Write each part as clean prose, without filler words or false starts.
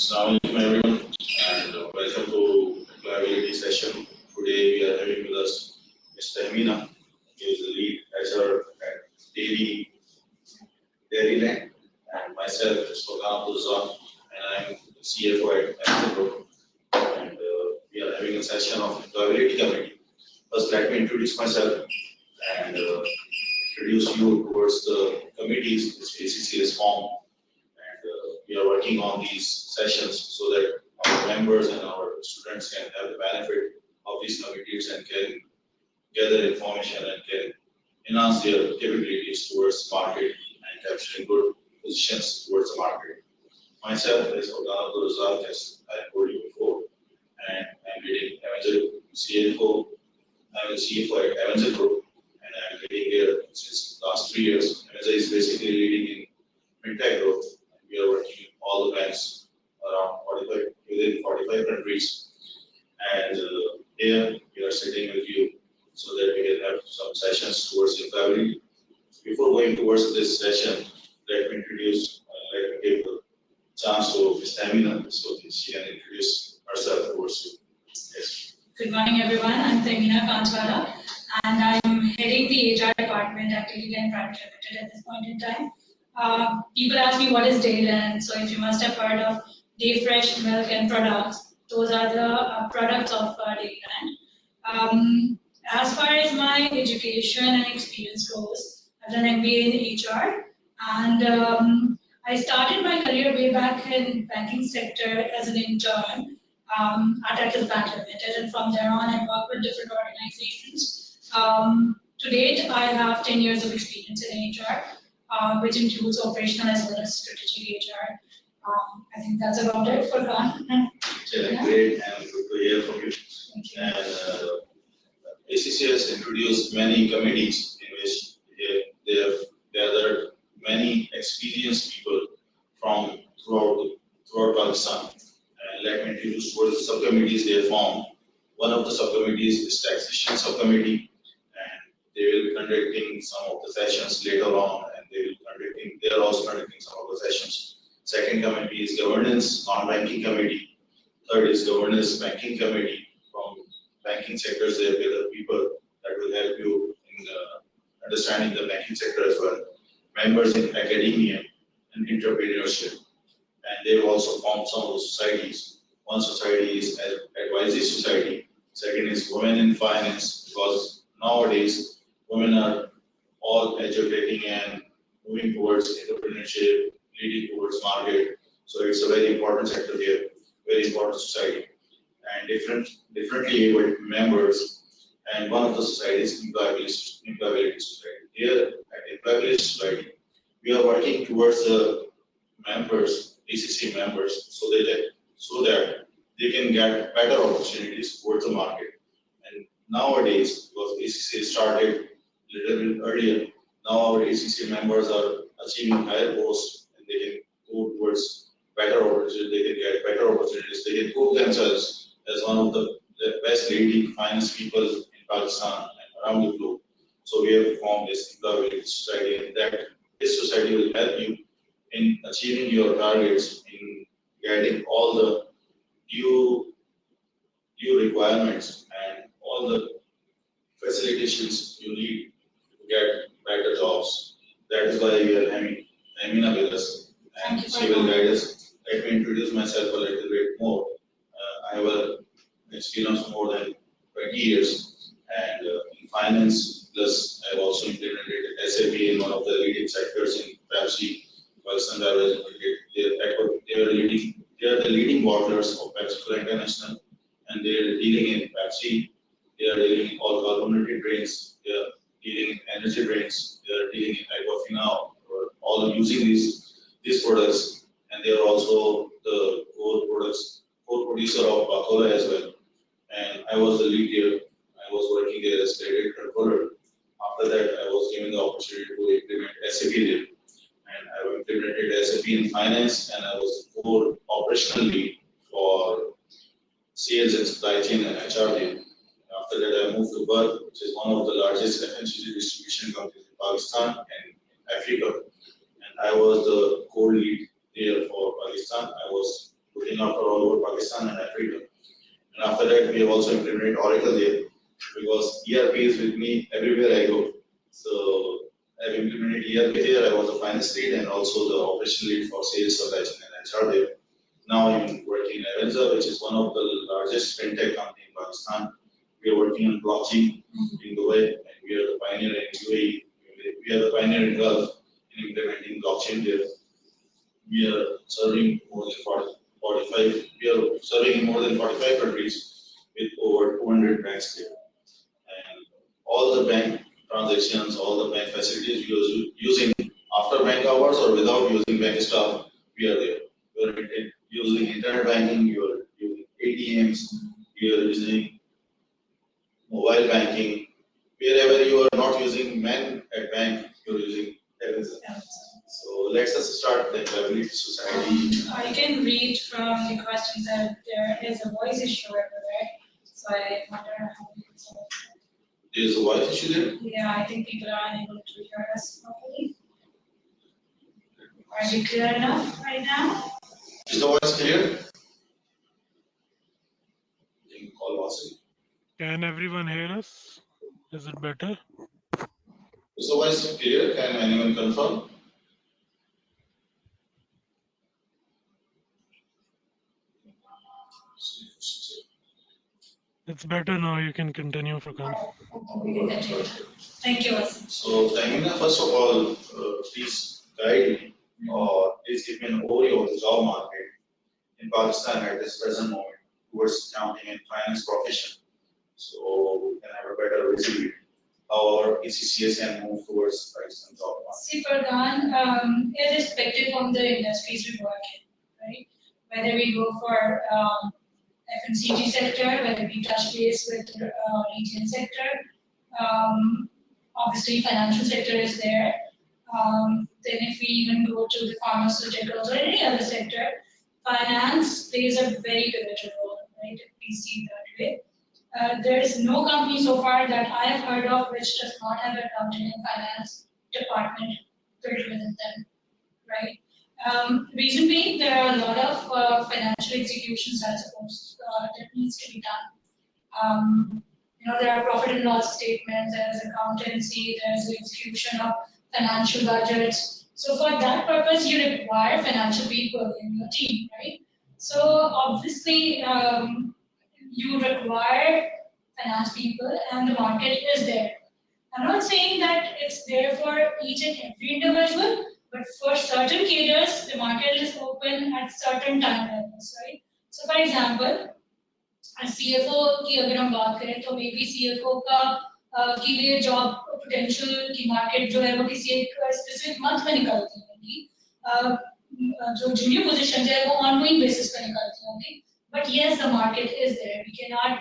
Assalamualaikum everyone and welcome to employability session. Today we are having with us Mr. Amina. He is the lead HR at Dairyland and myself is Furkan Abdul and I am the CFO at Amazon Group. And we are having a session of employability committee. First, let me introduce myself and introduce you towards the committees which ACC has formed. We are working on these sessions so that our members and our students can have the benefit of these committees and can gather information and can enhance their capabilities towards market and capturing good positions towards the market. Myself is Furkan Abdul as I told you before, and I'm leading Avenger CFO. I'm the CFO at Avenger Group, and I'm leading here since last 3 years. Avenger is basically leading in fintech growth. We are working with all the banks around 45 within 45 countries, and here we are sitting with you so that we can have some sessions towards employability. Before going towards this session, let me give the chance to Ms. Tamina so that she can introduce herself towards you. Yes. Good morning, everyone. I'm Tamina Kanchwala, and I'm heading the HR department at Dairyland Private Limited at this point in time. People ask me what is Dairyland, so if you must have heard of Day Fresh Milk and products, those are the products of Dairyland. As far as my education and experience goes, I've done MBA in HR, and I started my career way back in banking sector as an intern at Axis Bank Limited, and from there on I worked with different organizations. To date, I have 10 years of experience in HR. Which includes operational as well as strategic HR. I think that's about it for Khan. Yeah, great, and good to hear from you. And ACC has introduced many committees in which they have gathered many experienced people from throughout Pakistan. And let me introduce what the subcommittees they have formed. One of the subcommittees is taxation subcommittee, and they will be conducting some of the sessions later on. They are also conducting some of the sessions. Second committee is governance, non-banking committee. Third is governance, banking committee. From banking sectors, they have gathered people that will help you in understanding the banking sector as well. Members in academia and entrepreneurship. And they have also formed some of the societies. One society is advisory society. Second is women in finance, because nowadays women are all educating and moving towards entrepreneurship, leading towards market. So it's a very important sector here, very important society. And differently abled members. And one of the societies, employability society. Here at employability society, we are working towards the members, ACC members, so that they can get better opportunities towards the market. And nowadays, because ACC started a little bit earlier, now our ACC members are achieving higher posts and they can go towards better opportunities, they can get better opportunities, they can prove themselves as one of the best leading finance people in Pakistan and around the globe. So we have formed this employability society, and that this society will help you in achieving your targets, in getting all the due requirements and all the facilitations you need to get better jobs. That is why we are having Amina with us, and she will guide us. Let me introduce myself a little bit more. I have an experience of more than 20 years, and in finance, plus I have also implemented SAP in one of the leading sectors in Pepsi, Pakistan Beverage Limited. They are the leading bottlers of Pepsi International, and they are dealing in Pepsi. They are dealing in all carbonated drinks. They are dealing in energy drinks. They are dealing in Aquafina, or all using these products, and they are also the core producer of Coca-Cola as well. And I was the lead here. I was working there as credit controller. After that, I was given the opportunity to implement SAP there. And I implemented SAP in finance, and I was the core operational lead for sales and supply chain and HR there. After that, I moved to Bud, which is one of the largest FMCG distribution companies in Pakistan and Africa. And I was the core lead there for Pakistan. I was looking after all over Pakistan and Africa. And after that, we have also implemented Oracle there because ERP is with me everywhere I go. So I've implemented ERP there. I was a finance lead and also the operational lead for sales, supply chain, and HR there. Now I'm working in Avanza, which is one of the largest fintech company in Pakistan. We are working on blockchain in Dubai, and we are the pioneer in UAE. We are the pioneer in Gulf in implementing blockchain there. We are serving more than 45. We are serving in more than 45 countries with over 200 banks there. And all the bank transactions, all the bank facilities using after bank hours or without using bank staff, we are there. We are using internet banking, you are using ATMs, you are using mobile banking. Wherever you are not using man at bank, you are using Avanza. So let's us start the employability society. I can read from the questions that there is a voice issue everywhere. So I wonder how we can solve it. There is a voice issue there? Yeah, I think people are unable to hear us properly. Are we clear enough right now? Is the voice clear? You can call Vasu. Can everyone hear us? Is it better? Is the voice clear? Can anyone confirm? It's better now. You can continue, Furkan. We can continue. Thank you, Vasu. So, Tamina, first of all, please guide me or please give me an overview of the job market in Pakistan at this present moment towards accounting and finance profession. So we can have a better visibility how our ACCS can move towards Pakistan job market. See, Furkan, irrespective of the industries we work in, right? Whether we go for FMCG sector, whether we touch base with retail sector, obviously financial sector is there. Then if we even go to the pharmaceuticals or any other sector, finance plays a very pivotal role, right? If we see that way. There is no company so far that I have heard of which does not have an accounting and finance department built within them, right? Reason being, there are a lot of financial executions that needs to be done. There are profit and loss statements, there's accountancy, there's the execution of financial budgets. So for that purpose, you require financial people in your team, right? So obviously, you require finance people, and the market is there. I'm not saying that it's there for each and every individual, but for certain cadres, the market is open at certain time levels, right? So for example, CFO की अगर हम बात करें तो may be CFO के लिए job potential की market जो है वो किसी एक स्पेसिफिक मंथ में निकलती होगी, जो जूनियर पोजीशन है वो ऑनगोइंग बेसिस पे निकलती होंगी, but yes the market is there. We can not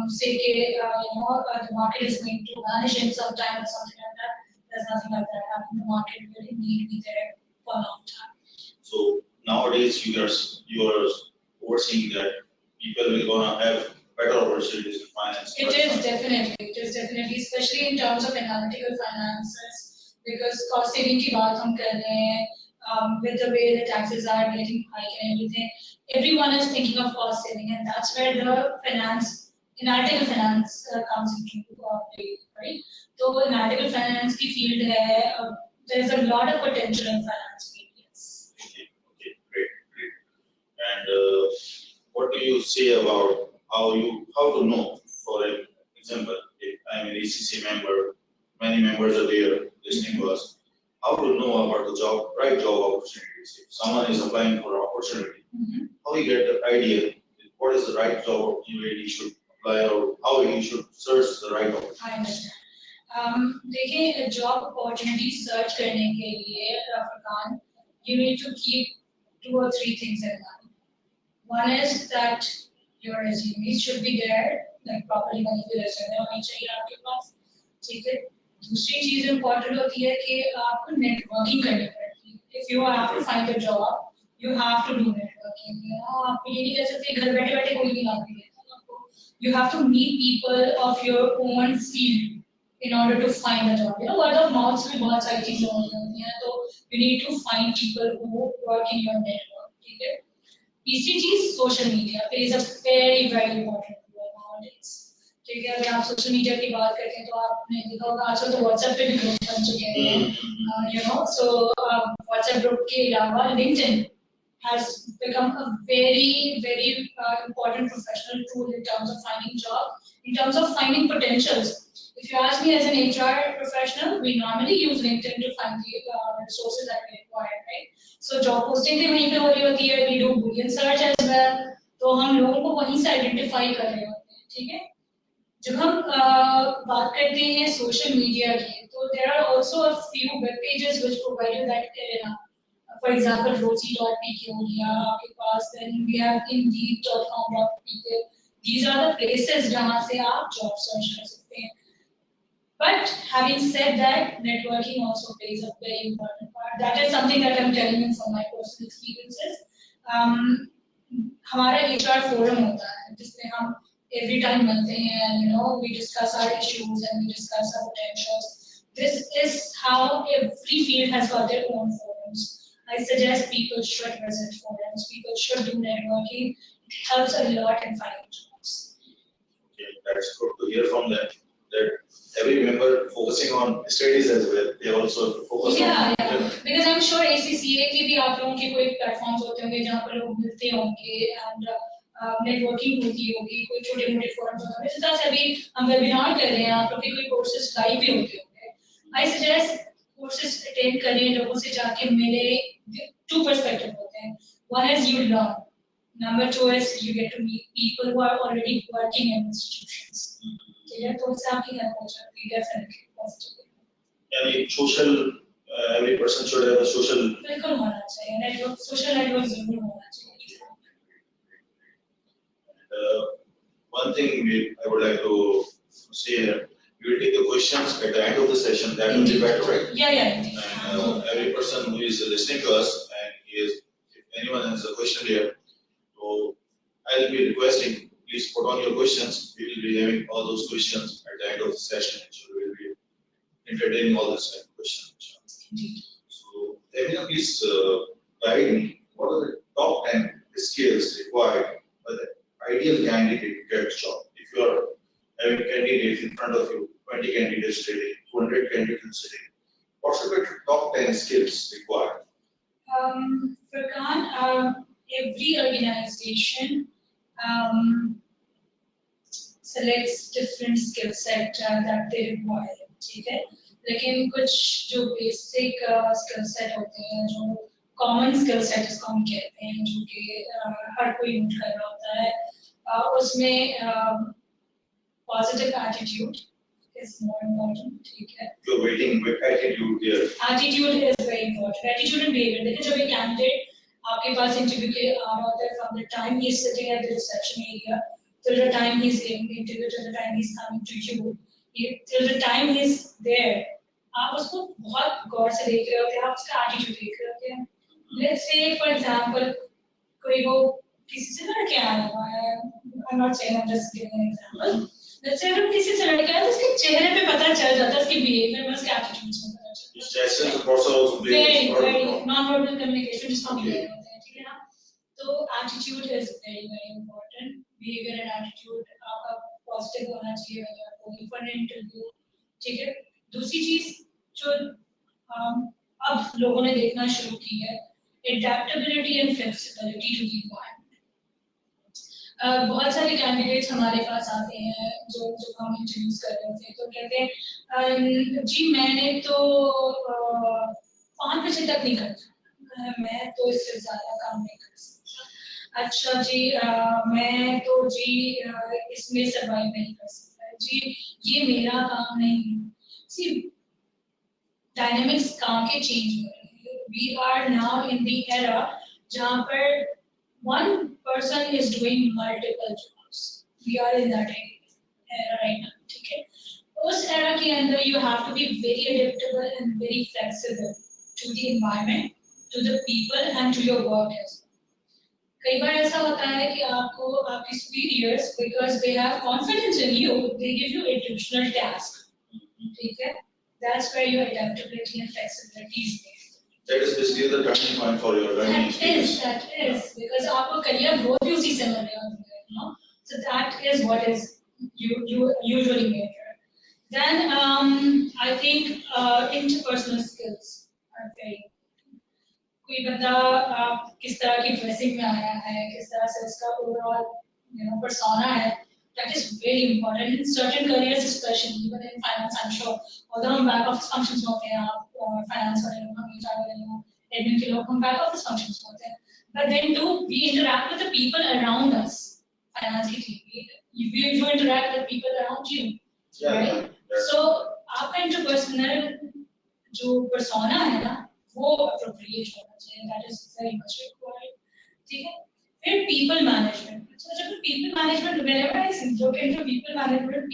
say the market is going to vanish in some time or something like that. There's nothing like that happening. The market will indeed be there for a long time. So nowadays you are foreseeing that people will gonna have better opportunities in finance. It is definitely, especially in terms of analytical finances, because cost saving की बात हम कर रहे हैं, with the way the taxes are getting high and everything, everyone is thinking of cost saving, and that's where the analytical finance comes into play, right? So analytical finance की field है, there's a lot of potential in finance field, yes. Okay, great. And what do you say about how to know? For example, if I'm an ACC member, many members are there listening to us. How to know about the right job opportunities? If someone is applying for an opportunity, how you get the idea? What is the right job opportunity he should apply, or how he should search the right opportunity? I understand. देखिए, job opportunity search करने के लिए, Furkan, you need to keep 2 or 3 things in mind. One is that your resume should be there, like properly बनी हुई resume होनी चाहिए आपके पास, ठीक है? दूसरी चीज important होती है कि आपको networking करनी पड़ती है. If you have to find a job, you have to do networking. आप ये नहीं कह सकते घर बैठे बैठे कोई भी नौकरी देता आपको. You have to meet people of your own field in order to find a job. Word of mouth में बहुत सारी चीजें होती हैं, तो you need to find people who work in your network, ठीक है? ECG social media plays a very very important role nowadays. ठीक है, अगर आप सोशल मीडिया की बात करते हैं तो आपने देखा होगा आजकल तो व्हाट्सएप पे भी ग्रुप बन चुके हैं, सो व्हाट्सएप ग्रुप के अलावा LinkedIn has become a very important professional tool in terms of finding job, in terms of finding potentials. If you ask me as an HR professional, we normally use LinkedIn to find the resources that we require, right? So job posting भी वहीं पे हो रही होती है, we do Boolean search as well, तो हम लोगों को वहीं से identify कर रहे होते हैं, ठीक है? जब हम बात करते हैं सोशल मीडिया की, तो there are also a few web pages which provide you that for example, Rosie.pk हो गया आपके पास, then we have Indeed.com.pk. These are the places जहाँ से आप job search कर सकते हैं. But having said that, networking also plays a very important part. That is something that I'm telling you from my personal experiences. हमारा HR forum होता है जिसमें हम every time मिलते हैं, we discuss our issues and we discuss our potentials. This is how every field has got their own forums. I suggest people should visit forums. People should do networking. It helps a lot in finding jobs. Okay, that's good to hear from them. That every member focusing on studies as well. They also focus on. Yeah. Because I'm sure ACCA के भी आप लोगों के कोई platforms होते होंगे जहाँ पर लोग मिलते होंगे and networking होती होगी, कोई छोटे-मोटे forums होते होंगे. जिस तरह से अभी हम webinar कर रहे हैं, आप लोग के कोई courses live भी होते होंगे. I suggest courses attend करें, लोगों से जाके मिले. Two perspectives होते हैं. One is you learn. Number two is you get to meet people who are already working in institutions. ठीक है, तो उससे आपकी help हो जाती है definitely positively. यानी social every person should have a social. बिल्कुल होना चाहिए, network social network जरूर होना चाहिए. One thing I would like to say here. We will take the questions at the end of the session. That will be better, right? Yeah. And every person who is listening to us, and if anyone has a question here, so I'll be requesting, please put on your questions. We will be having all those questions at the end of the session. So we will be entertaining all those questions. So, Emina, please guide me. What are the top 10 skills required by the ideal candidate to get a job? If you are having candidates in front of you, 20 candidates sitting, 200 candidates sitting, what should be the top 10 skills required? Furkan, every organization selects different skill set that they require, ठीक है? लेकिन कुछ जो basic skill set होते हैं, जो common skill set जिसको हम कहते हैं, जो कि हर कोई यूज कर रहा होता है, उसमें positive attitude is more important, ठीक है? You're waiting with attitude here. Attitude is very important. Attitude and behavior. देखिए जब एक candidate आपके पास interview के आ रहा होता है, from the time he is sitting at the reception area till the time he is giving the interview, till the time he is coming to you, till the time he is there, आप उसको बहुत गौर से देख रहे होते हैं, आप उसका attitude देख रहे होते हैं. Let's say for example कोई वो किसी से लड़के आया हुआ है, I'm not saying, I'm just giving an example. Let's say अगर किसी से लड़के आया तो उसके चेहरे पे पता चल जाता है, उसके behavior में, उसके attitude में पता चलता है. Gestures also play a very part. non-verbal communication जिसको हम कहते हैं, ठीक है ना? तो attitude is very important. Behavior and attitude आपका positive होना चाहिए अगर आप going for an interview, ठीक है? दूसरी चीज जो अब लोगों ने देखना शुरू की है, adaptability and flexibility to the environment. बहुत सारे कैंडिडेट्स हमारे पास आते हैं जो हम इंट्रोड्यूस कर रहे थे, तो कहते हैं जी मैंने तो 5 बजे तक नहीं करता, मैं तो इससे ज्यादा काम नहीं कर सकता. अच्छा जी, मैं तो जी इसमें सर्वाइव नहीं कर सकता जी, ये मेरा काम नहीं है. सी डायनेमिक्स काम के चेंज हो रहे हैं. We are now in the era जहाँ पर one person is doing multiple jobs. We are in that era right now, ठीक है? उस era के अंदर you have to be very adaptable and very flexible to the environment, to the people and to your work as well. कई बार ऐसा होता है कि आपको आपके superiors, because they have confidence in you, they give you additional task, ठीक है? That's where your adaptability and flexibility is there. That is basically the turning point for your learning experience. That is, because our career growth you see similarly on there, you know. So that is what is you usually major. Then I think interpersonal skills are very. कोई बंदा किस तरह की dressing में आया है, किस तरह से उसका ओवरऑल persona है, that is very important in certain careers, especially even in finance. I'm sure although हम back office functions में होते हैं, आप finance वाले लोग, हम HR वाले लोग, admin के लोग, हम back office functions में होते हैं, but then too we interact with the people around us. Finance की team, you interact with people around you, right? So आपका interpersonal जो persona है ना, वो appropriate होना चाहिए, that is very much required. ठीक है? फिर people management. So जब people management, whenever I look into people management,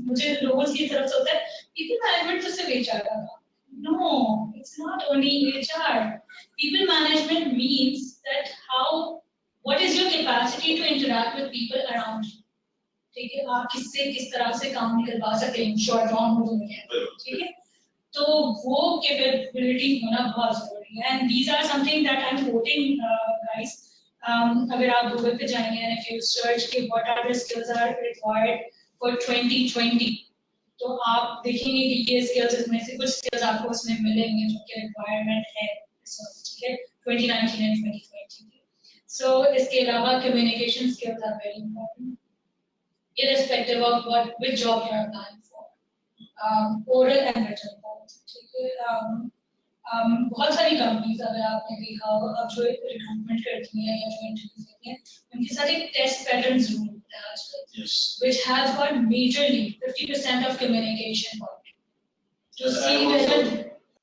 मुझे roles की तरफ से होता है, people management तो सिर्फ HR का था. No, it's not only HR. People management means that what is your capacity to interact with people around you. ठीक है? आप किससे किस तरह से काम निकलवा सकते हैं, short term हो तो ठीक है? तो वो कैपेबिलिटी होना बहुत जरूरी है, and these are something that I'm quoting guys. अगर आप गूगल पे जाएंगे and if you search कि what are the skills are required for 2020, तो आप देखेंगे कि ये skills, इसमें से कुछ skills आपको उसमें मिलेंगे जो कि requirement है, ठीक है, 2019 and 2020. So इसके अलावा communication skills are very important, irrespective of which job you are applying for. Oral and written both. ठीक है? बहुत सारी कंपनीज अगर आपने देखा हो, अब जो रिक्रूटमेंट करती हैं या जो इंटरव्यू देती हैं, उनके साथ एक टेस्ट पैटर्न जरूर होता है आजकल, which has got majorly 50% of communication part. To see whether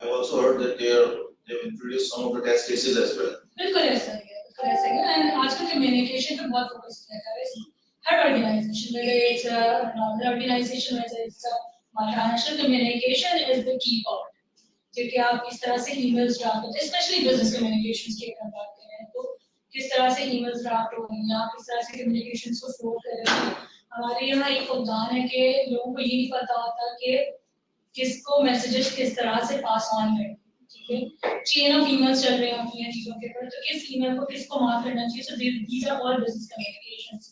I've also heard that they've introduced some of the test cases as well. बिल्कुल ऐसा ही है, बिल्कुल ऐसा ही है, and आजकल communication पे बहुत फोकस किया जा रहा है हर organization, whether it's a normal organization, whether it's a multinational, communication is the key part. क्योंकि आप इस तरह से emails ड्राफ्ट होते हैं, especially business communications की अगर बात करें, तो किस तरह से emails ड्राफ्ट हो रही हैं, आप किस तरह से communications को flow कर रहे हैं. हमारे यहाँ एक फुकदान है कि लोगों को ये नहीं पता होता कि किसको messages किस तरह से pass on करें, ठीक है? Chain of emails चल रही होती हैं चीजों के ऊपर, तो किस email को किसको mark करना चाहिए. So these are all business communications.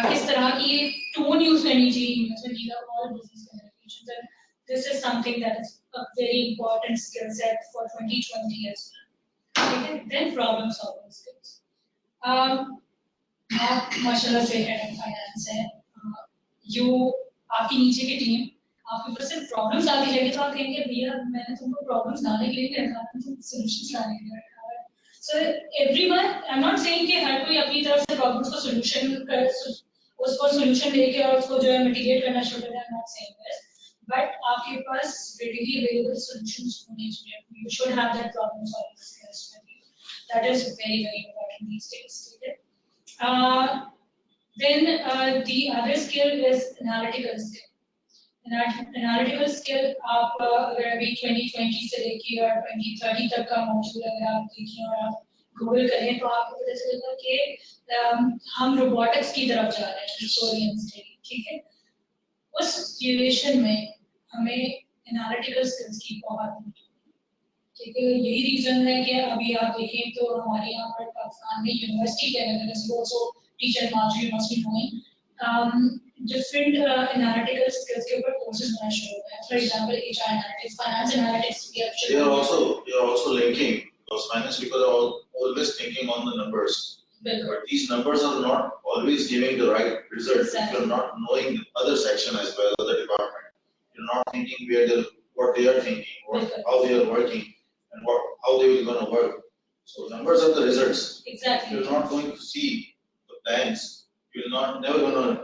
किस तरह की tone use करनी चाहिए emails में, these are all business communications. And this is something that is a very important skill set for 2020 as well. Okay? Then problem solving skills. आप माशाल्लाह से head of finance है, आपकी नीचे की टीम आपके ऊपर सिर्फ प्रॉब्लम्स आती रहेगी, तो आप कहेंगे भैया मैंने तुमको प्रॉब्लम्स लाने के लिए रखा था, तुम सॉल्यूशंस लाने के लिए रखा है. So everyone, I'm not saying कि हर कोई अपनी तरफ से प्रॉब्लम्स को उसको सॉल्यूशन लेके और उसको जो है मिटिगेट करना शुरू करे. I'm not saying this. But आपके पास readily available solutions होने चाहिए. You should have that problem solving skills with you. That is very very important these days. Then the other skill is analytical skill. Analytical skill आप अगर अभी 2020 से लेके और 2030 तक का मॉड्यूल अगर आप देखें और आप गूगल करें, तो आपको पता चलेगा कि हम रोबोटिक्स की तरफ जा रहे हैं historians के लिए, ठीक है? उस सिचुएशन में हमें एनालिटिकल स्किल्स की बहुत, ठीक है? यही रीजन है कि अभी आप देखें तो हमारे यहाँ पर पाकिस्तान में यूनिवर्सिटी के अंदर also teacher margin must be knowing different analytical skills के ऊपर कोर्सेज बनना शुरू हो गए. For example HR analytics, finance analytics. They are also linking, because finance people are always thinking on the numbers. But these numbers are not always giving the right result. Exactly. If you're not knowing the other section as well, other department, you're not thinking what they are thinking, how they are working, and how they will gonna work. So numbers are the results. Exactly. You're not going to see the plans. You're never gonna.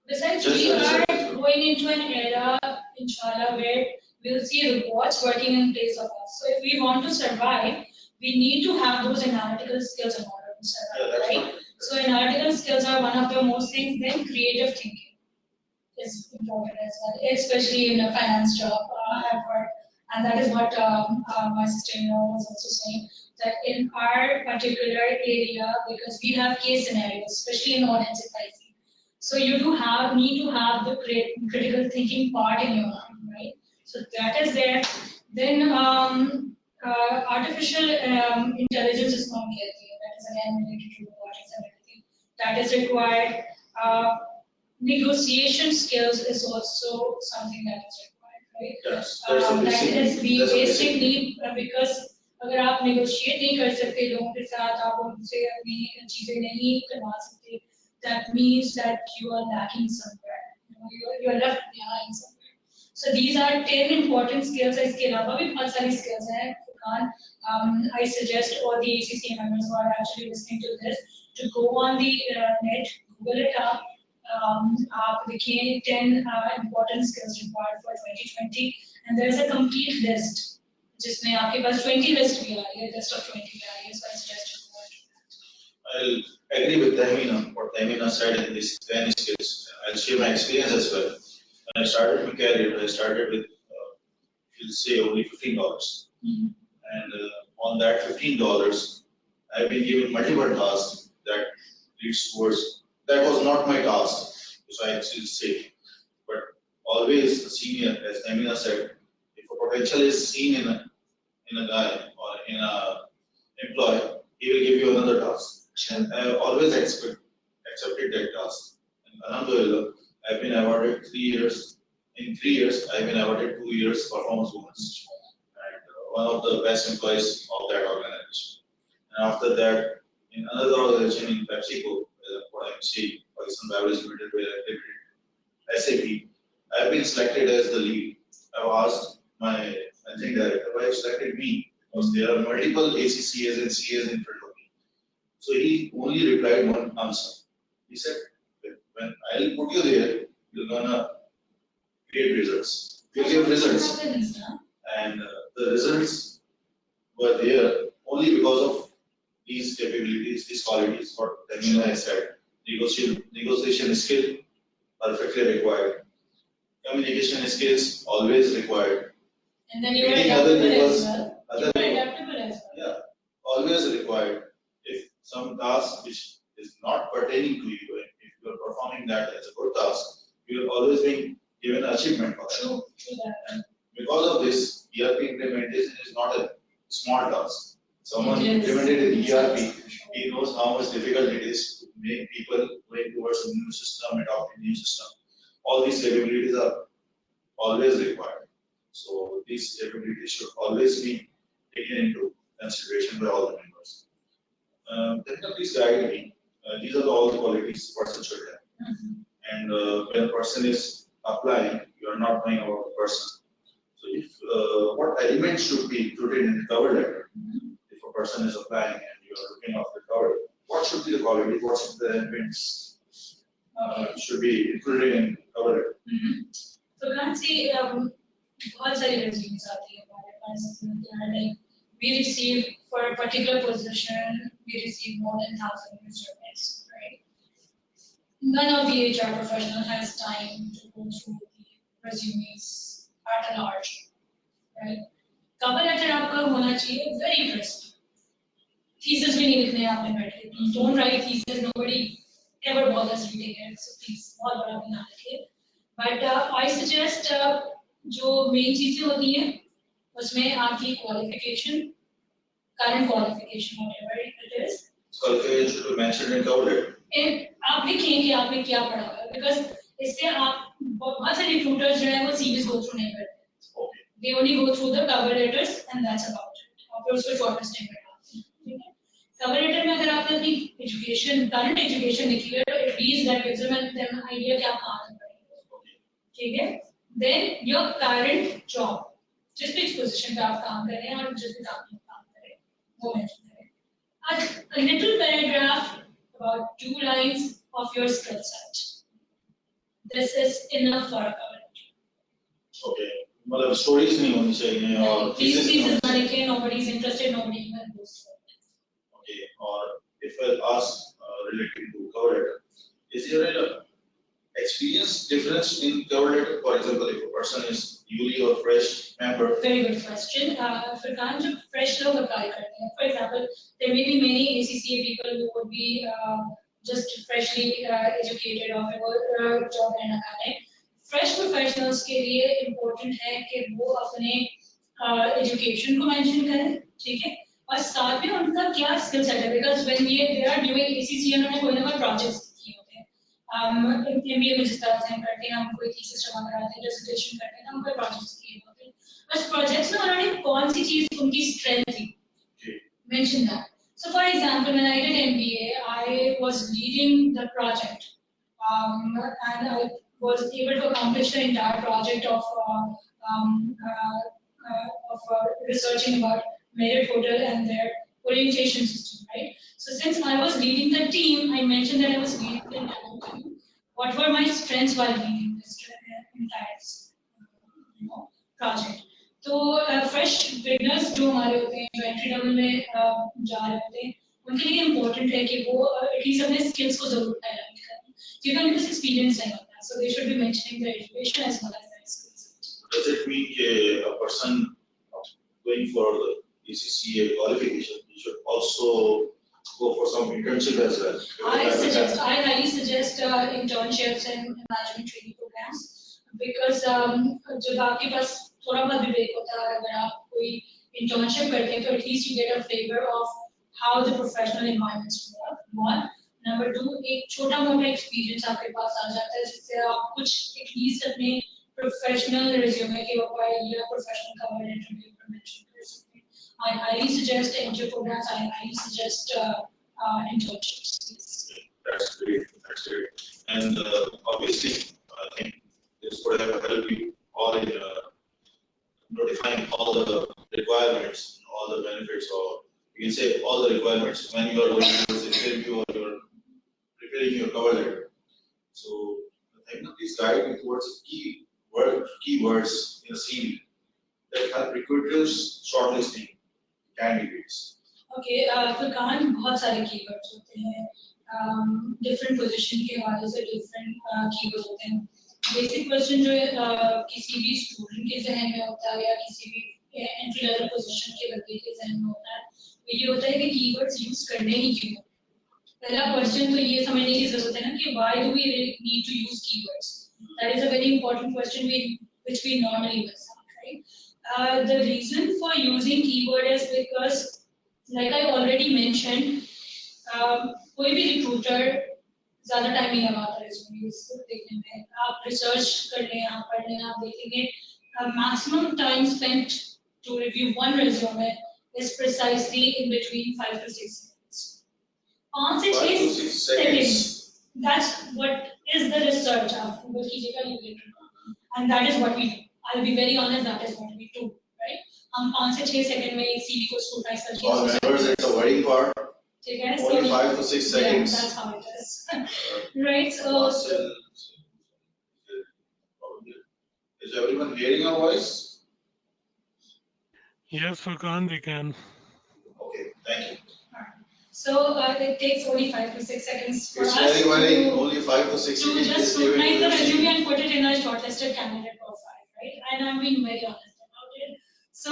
Besides, we are going into an era, inshallah, where we'll see robots working in place of us. So if we want to survive, we need to have those analytical skills in order to survive, right? So analytical skills are one of the most things. Then creative thinking is important as well, especially in a finance job. I've heard, and that is what my sister-in-law was also saying, that in our particular area, because we have case scenarios, especially in non-enterprise, so you need to have the critical thinking part in your mind, right? So that is there. Then artificial intelligence is not getting. That is again related to robotics and everything. That is required. Negotiation skills is also something that is required, right? Yes, that's a That basic is need. the That's a basic basic need. need because अगर आप negotiate नहीं कर सकते लोगों के साथ आप उनसे अपनी चीजें नहीं करवा सकते that means that you are lacking somewhere. You are left behind somewhere. So these are 10 important skills. इसके अलावा भी बहुत सारी skills हैं. Furqan, I suggest all the ACC members who are actually listening to this to go on the net, Google it up. आप देखिए 10 important skills required for 2020 and there is a complete list जिसमें आपके पास 20 list भी आ रही है, list of 20 भी आ रही है, so I suggest you go into that. I'll agree with Tahmina, what Tahmina said in this 10 skills. I'll share my experience as well. When I started my career, I started with, you'll say, only $15. And on that $15, I've been given multiple tasks that leads towards, that was not my task, so I actually say. But always the senior, as Tahmina said, if a potential is seen in a guy or in a employee, he will give you another task. And I have always accepted that task. And Alhamdulillah, I've been awarded 3 years. In 3 years, I've been awarded 2 years performance bonus. And one of the best employees of that organization. And after that, in another organization in PepsiCo, what I'm saying, Pakistan Beverage Limited, where I did SAP, I've been selected as the lead. I've asked my managing director why he selected me because there are multiple ACCAs and CAs in front of me. So he only replied one answer. He said, when I'll put you there, you're gonna create results. You'll give results. And the results were there only because of these capabilities, these qualities, what Tahmina has said. Negotiation skill, perfectly required. Communication skills, always required. And then you are Meeting other adaptable people, as well. other You are people. adaptable as well. Yeah, always required. If some task which is not pertaining to you, if you are performing that as a good task, you will always be given achievement for that. True that. Because of this, ERP implementation is not a small task. Someone It is. implemented in ERP, he knows how much difficult it is to make people going towards a new system, adopt a new system. All these capabilities are always required. So these capabilities should always be taken into consideration by all the members. Then please guide me. These are all the qualities a person should have. And when a person is applying, you are not knowing about the person. So if what elements should be included in the cover letter? If a person is applying and you are looking after the cover, what should be the quality? What should the elements should be included in cover letter? So can't see बहुत सारी resumes आती है हमारे पास like we receive for a particular position we receive more than 1,000 resumes, right? None of the HR professional has time to go through the resumes at large, right? Cover letter आपका होना चाहिए very crisp. Thesis भी नहीं लिखने आपने बैठे. Don't write thesis. Nobody ever bothers reading it. So please, बहुत बड़ा भी ना लिखिए. But I suggest जो main चीजें होती हैं उसमें आपकी qualification, current qualification, whatever it is. Qualification should be mentioned in cover letter. आप लिखें कि आपने क्या पढ़ा है, because इससे आप बहुत सारे recruiters जो हैं वो CVs go through नहीं करते. Okay. They only go through the cover letters and that's about it. और फिर उसको shortlisting करते हैं, ठीक है? Cover letter में अगर आपने अपनी education, current education लिखी है, तो at least that gives them an idea कि आप कहाँ से पढ़े, ठीक है? Then your current job, जिस भी position पे आप काम कर रहे हैं और जिस भी काम में काम कर रहे हैं, वो mention करें. A little paragraph about 2 lines of your skill set. This is enough for a cover letter. Okay. मतलब stories नहीं होनी चाहिए और These thesis नहीं होनी are चाहिए. like nobody is interested, nobody even goes for it. Okay. Or if I ask related to cover letter, is there a experience difference in cover letter? For example, if a person is newly or fresh member. Very good question. Furqan, जब fresh लोग apply करते हैं, for example, there may be many ACCA people who would be just freshly educated or job लेना चाह रहे हैं. Fresh professionals के लिए important है कि वो अपने एजुकेशन को मेंशन करें, ठीक है, और साथ में उनका क्या स्किल सेट है, because when they are doing ACC उन्होंने कोई ना कोई प्रोजेक्ट्स किए होते हैं। एमबीए में जिस तरह से हम करते हैं, हम कोई थीसिस जमा कराते हैं, डिसर्टेशन करते हैं, हम कोई प्रोजेक्ट्स किए होते हैं, बस प्रोजेक्ट्स में उन्होंने कौन सी चीज उनकी स्ट्रेंथ थी, mention that. So, for example, when I did MBA, I was leading the project, and I was able to accomplish the entire project of researching about Marriott Hotel and their orientation system, right? So, since I was leading the team, I mentioned that I was leading the entire team. What were my strengths while leading this entire project? तो fresh beginners जो हमारे होते हैं, जो entry level में जा रहे होते हैं, उनके लिए इम्पोर्टेंट है कि वो एटलीस्ट अपने स्किल्स को जरूर हाईलाइट करें, क्योंकि उनके पास एक्सपीरियंस नहीं होता, so they should be mentioning their education as well as their skills. Does it mean a person going for the ECCA qualification should also go for some internship as well? I highly suggest internships and management training programs, because जब आपके पास थोड़ा बहुत विवेक होता है, अगर आप कोई internship करते हैं तो at least you get a flavour of how the professional environments work. One, number two, एक छोटा मोटा एक्सपीरियंस आपके पास आ जाता है, जिससे आप कुछ एटलीस्ट अपने प्रोफेशनल रिज्यूमे के ऊपर या प्रोफेशनल कवर लेटर के ऊपर मेंशन कर सकते हैं. I highly suggest entry programs. I highly suggest internships. That's great. That's great. And obviously, I think this would have helped you all in notifying all the requirements, all the benefits, or you can say all the requirements when you are going to this interview or you're preparing your cover letter. So, I think please guide me towards keywords in a CV that help recruiters shortlisting candidates. Okay, Furqan बहुत सारे keywords होते हैं, different position के हवाले से different keywords होते हैं. Basic question जो किसी भी स्टूडेंट के जहन में होता है या किसी भी एंट्री लेवल पोजीशन के बंदे के जहन में होता है, वो ये होता है कि कीवर्ड्स यूज करने ही क्यों. पहला क्वेश्चन तो ये समझने की जरूरत है ना कि why do we need to use keywords. That is a very important question which we normally miss out, right. The reason for using keyword is because, like I already mentioned, कोई भी रिक्रूटर ज्यादा time नहीं लगाता resumes देखने में. आप research कर लें, आप पढ़ लें, आप देखेंगे maximum time spent to review one resume is precisely in between 5 to 6 seconds. 5 से 6 seconds. That's what is the research. आप गूगल कीजिएगा, you will get, and that is what we do. I'll be very honest, that is what we do, right? हम 5 से 6 second में एक CV को स्क्रूटाइज करके, all members, it's a worrying part. Okay, only 5 to 6 seconds. Yeah, that's how it is. Right, so is everyone hearing our voice? Yes, Furkan, we can. Okay, thank you. So it takes only 5 to 6 seconds for It's us very to, only 5 to 6 to seconds. just scrutinize the resume and put it in a shortlisted candidate profile, right? And I'm being very honest about it. So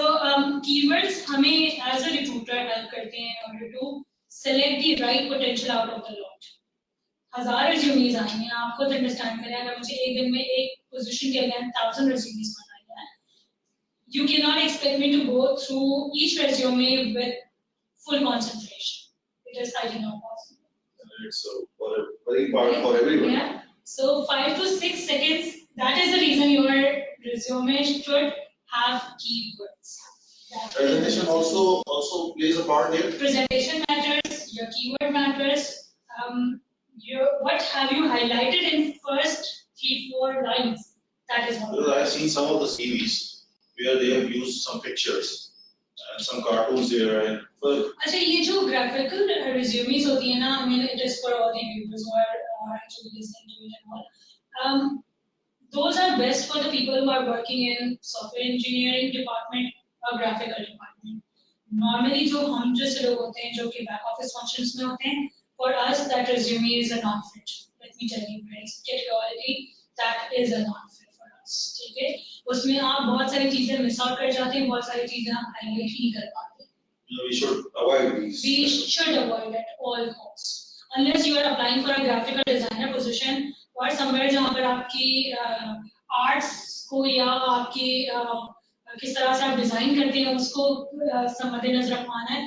keywords हमें as a recruiter help करते हैं in order to select the right potential out of the lot. 1000 resumes आएंगे, आप खुद understand करें, अगर मुझे एक दिन में एक पोजीशन के लिए 1000 resumes बनाना है, you cannot expect me to go through each resume with full concentration. It is highly not possible. It's a very important for everyone. Yeah. So 5 to 6 seconds. That is the reason your resume should have keywords. Presentation also plays a part here. Presentation matters. Your keyword matters. What have you highlighted in first 3-4 lines? That is what. Because I have seen some of the CVs where they have used some pictures and some cartoons there and. अच्छा, ये जो graphical resumes होती है ना, I mean it is for all the viewers who are actually listening to it and all. Those are best for the people who are working in software engineering department or graphical department. Normally जो हम जैसे लोग होते हैं जो कि back office functions में होते हैं, for us that resume is a non-fit. Let me tell you very categorically, that is a non-fit for us. ठीक है, उसमें आप बहुत सारी चीजें मिस आउट कर जाते हैं, बहुत सारी चीजें आप हाईलाइट ही नहीं कर पाते. We should avoid these. We should avoid at all costs. Unless you are applying for a graphical designer position or somewhere जहाँ पर आपकी arts को या आपकी किस तरह से आप डिजाइन करते हैं उसको मद्देनजर रखवाना है,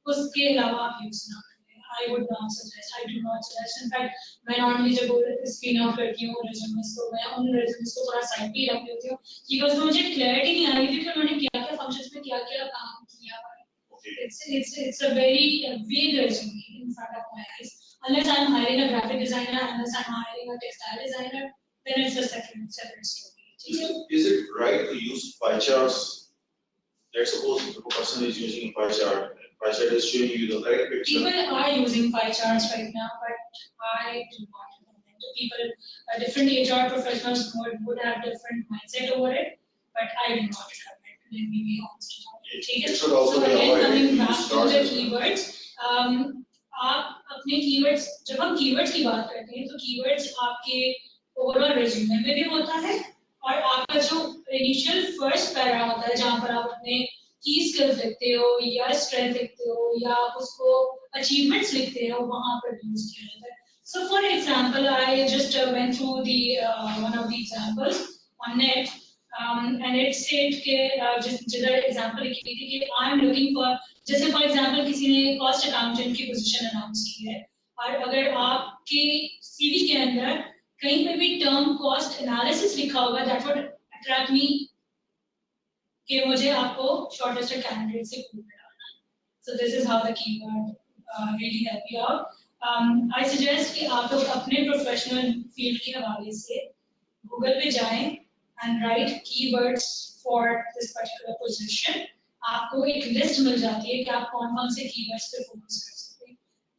उसके अलावा आप यूज ना करें। I would not suggest, I do not suggest. In fact मैं नॉर्मली जब स्क्रीन आउट करती हूँ रेज्यूमेस को, मैं उन रेज्यूमेस को थोड़ा साइड पे रख देती हूँ बिकॉज मुझे क्लैरिटी नहीं आ रही थी कि उन्होंने क्या क्या फंक्शंस में क्या क्या काम किया है। It's a very vague resume in front of my eyes. Unless I'm hiring a graphic designer, unless I'm hiring a textile designer, then it's a separate story. Is it right to use pie charts? Let's suppose the person is using a pie chart. Pie chart is showing you the correct picture. People are using pie charts right now, but I do not recommend. People, different HR professionals would have different mindset over it, but I do not recommend. Let me be honest. It should also be again, avoided. coming back to the keywords, आप अपने keywords, जब हम keywords की बात करते हैं तो keywords आपके overall resume में भी होता है और आपका जो initial first para होता है जहाँ पर आप अपने key skills लिखते हो या strength लिखते हो या आप उसको achievements लिखते हो वहाँ पर use किया जाता है. So for example, I just went through the one of the examples on net. And it said कि जिधर एग्जांपल लिखी थी कि आई एम लुकिंग फॉर, जैसे फॉर एग्जांपल किसी ने कॉस्ट अकाउंटेंट की पोजीशन अनाउंस की है और अगर आपके सीवी के अंदर कहीं पे भी टर्म कॉस्ट एनालिसिस लिखा होगा दैट वुड अट्रैक्ट मी कि मुझे आपको शॉर्टलिस्टेड कैंडिडेट से पूछ करना है. So this is how the keyword really help you out. I suggest कि आप लोग अपने प्रोफेशनल फील्ड के हवाले से गूगल पे जाएं and write keywords for this particular position. आपको एक लिस्ट मिल जाती है कि आप कौन कौन से keywords पे फोकस कर सकते हैं.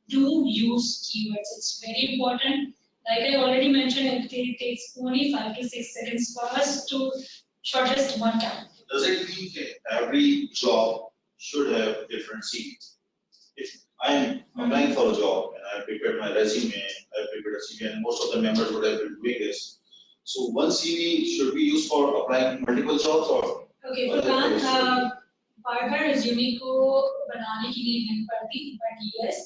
Do use keywords. It's very important. Like I already mentioned, it takes only 5 to 6 seconds for us to shortlist one candidate. Does it mean that every job should have different CVs? If I'm applying for a job and I prepared my resume, I prepared a CV, and most of the members would have been doing this. So one CV should be used for applying multiple jobs or? Okay, Furqan, बार-बार resume को बनाने की need नहीं पड़ती, but yes,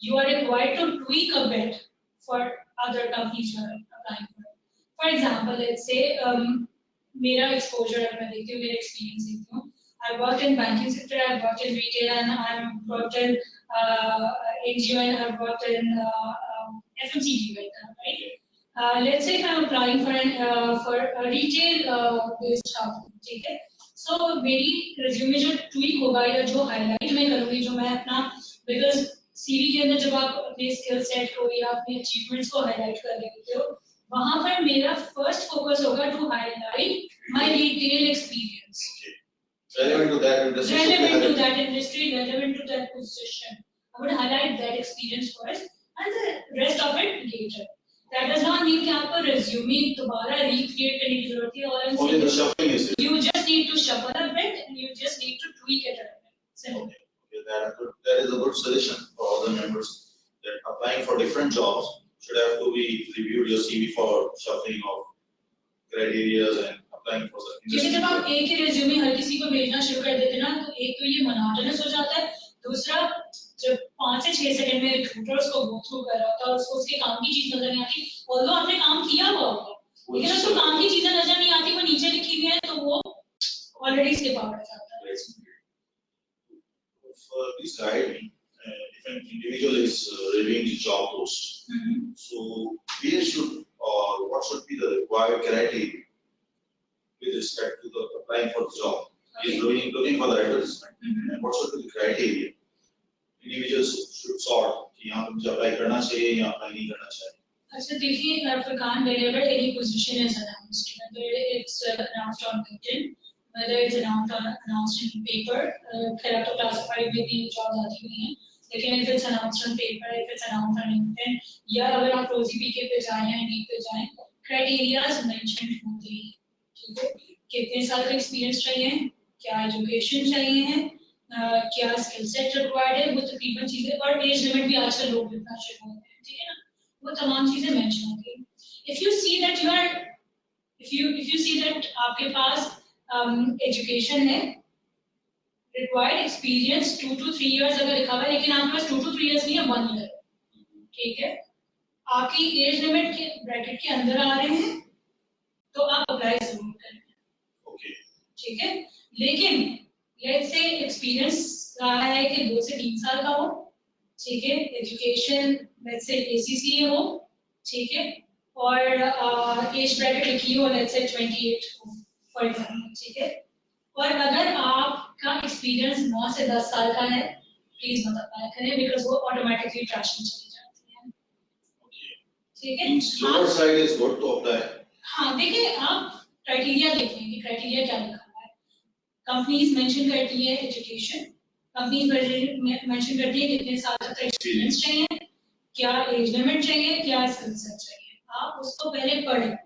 you are required to tweak a bit for other companies you are applying for. For example, let's say मेरा exposure अगर मैं देखती हूँ, मेरा experience देखती हूँ, I worked in banking sector, I worked in retail, and I worked in NGO, and I worked in FMCG right now, right? Let's say if I'm applying for a retail based job, ठीक है? So मेरी resume जो tweak होगा या जो highlight मैं करूँगी, जो मैं अपना, because CV के अंदर जब आप अपने skill set को या अपने achievements को highlight कर देते हो, वहाँ पर मेरा first focus होगा to highlight my retail experience. Relevant to that industry. Relevant to that industry, relevant to that position. I would highlight that experience first, and the rest of it later. That does not mean कि आपको resume दोबारा recreate करने की जरूरत है. Only the shuffling is it. You just need to shuffle a bit, and you just need to tweak it a bit. Simple. Okay, that is a good suggestion for all the members. That applying for different jobs should have to be reviewed your CV for shuffling of criteria and applying for the industry. क्योंकि जब आप एक ही resume हर किसी को भेजना शुरू कर देते ना, तो एक तो ये monotonous हो जाता है, दूसरा जब 5 से 6 सेकंड में रिक्रूटर उसको गो थ्रू कर रहा होता है, उसको उसके काम की चीज नजर नहीं आती, ऑल्दो आपने काम किया हुआ होगा, लेकिन उसको काम की चीजें नजर नहीं आती, वो नीचे लिखी हुई है, तो वो ऑलरेडी स्किप आउट हो जाता है. Please guide me. If an individual is reviewing the job post, so where should or what should be the required criteria with respect to the applying for the job? He is looking for the advertisement, and what should be the criteria individuals should sort कि यहाँ पे मुझे apply करना चाहिए या apply नहीं करना चाहिए? अच्छा देखिए, Furqan, whenever any position is announced, whether it's announced on LinkedIn, whether it's announced in paper, खैर तो classified में भी jobs आती हुई हैं, लेकिन if it's announced on paper, if it's announced on LinkedIn, या अगर आप रोजी पीके पे जाएं या Indeed पे जाएं, criterias mentioned होते हैं, ठीक है? कितने साल का experience चाहिए, क्या education चाहिए है, क्या स्किल सेट रिक्वायर्ड है, वो तकरीबन चीजें, और एज लिमिट भी आजकल लोग लिखना शुरू होते हैं, ठीक है ना? वो तमाम चीजें मेंशन होती हैं. इफ यू सी दैट आपके पास एजुकेशन है, रिक्वायर्ड एक्सपीरियंस 2 to 3 इयर्स अगर लिखा हुआ है, लेकिन आपके पास 2 to 3 इयर्स नहीं है, 1 ईयर, ठीक है, आपकी एज लिमिट के ब्रैकेट के अंदर आ रहे हैं, तो आप अप्लाई जरूर करें. Okay. ठीक है, लेकिन लेट्स से एक्सपीरियंस रहा है कि 2 से 3 साल का हो, ठीक है, एजुकेशन लेट्स से ACCA हो, ठीक है, और एज ब्रैकेट लिखी हो लेट्स से 28 हो फॉर एग्जाम्पल, ठीक है, और अगर आपका एक्सपीरियंस 9 से 10 साल का है, प्लीज मत अप्लाई करें बिकॉज वो ऑटोमेटिकली ट्रैश में चली जाती है, ठीक है। Lower side is good to apply. हाँ, देखिए आप क्राइटेरिया देखें कि क्राइटेरिया क्या लिखा हुआ है। कंपनीज मेंशन करती है एजुकेशन, कंपनीज मेंशन करती है कितने साल तक एक्सपीरियंस चाहिए, क्या एज लिमिट चाहिए, क्या स्किल सेट चाहिए, आप उसको पहले पढ़ें।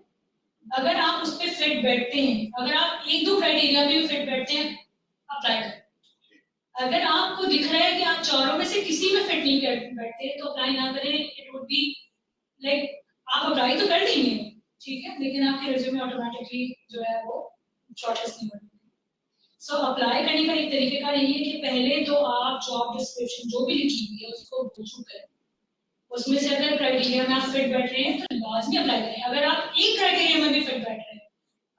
अगर आप उस पर फिट बैठते हैं, अगर आप 1-2 क्राइटेरिया भी फिट बैठते हैं, अप्लाई करें। अगर आपको दिख रहा है कि आप चारों में से किसी में फिट नहीं बैठते तो अप्लाई ना करें। इट वुड बी लाइक आप अप्लाई तो कर देंगे, ठीक है, लेकिन आपके रिज्यूमे ऑटोमेटिकली जो है वो शॉर्टलिस्ट नहीं बनेगी। सो अप्लाई करने का एक तरीके का यही है कि पहले तो आप जॉब डिस्क्रिप्शन जो भी लिखी हुई है उसको गो थ्रू करें, उसमें से अगर क्राइटेरिया में आप फिट बैठ रहे हैं तो लाजमी अप्लाई करें। अगर आप एक क्राइटेरिया में भी फिट बैठ रहे हैं,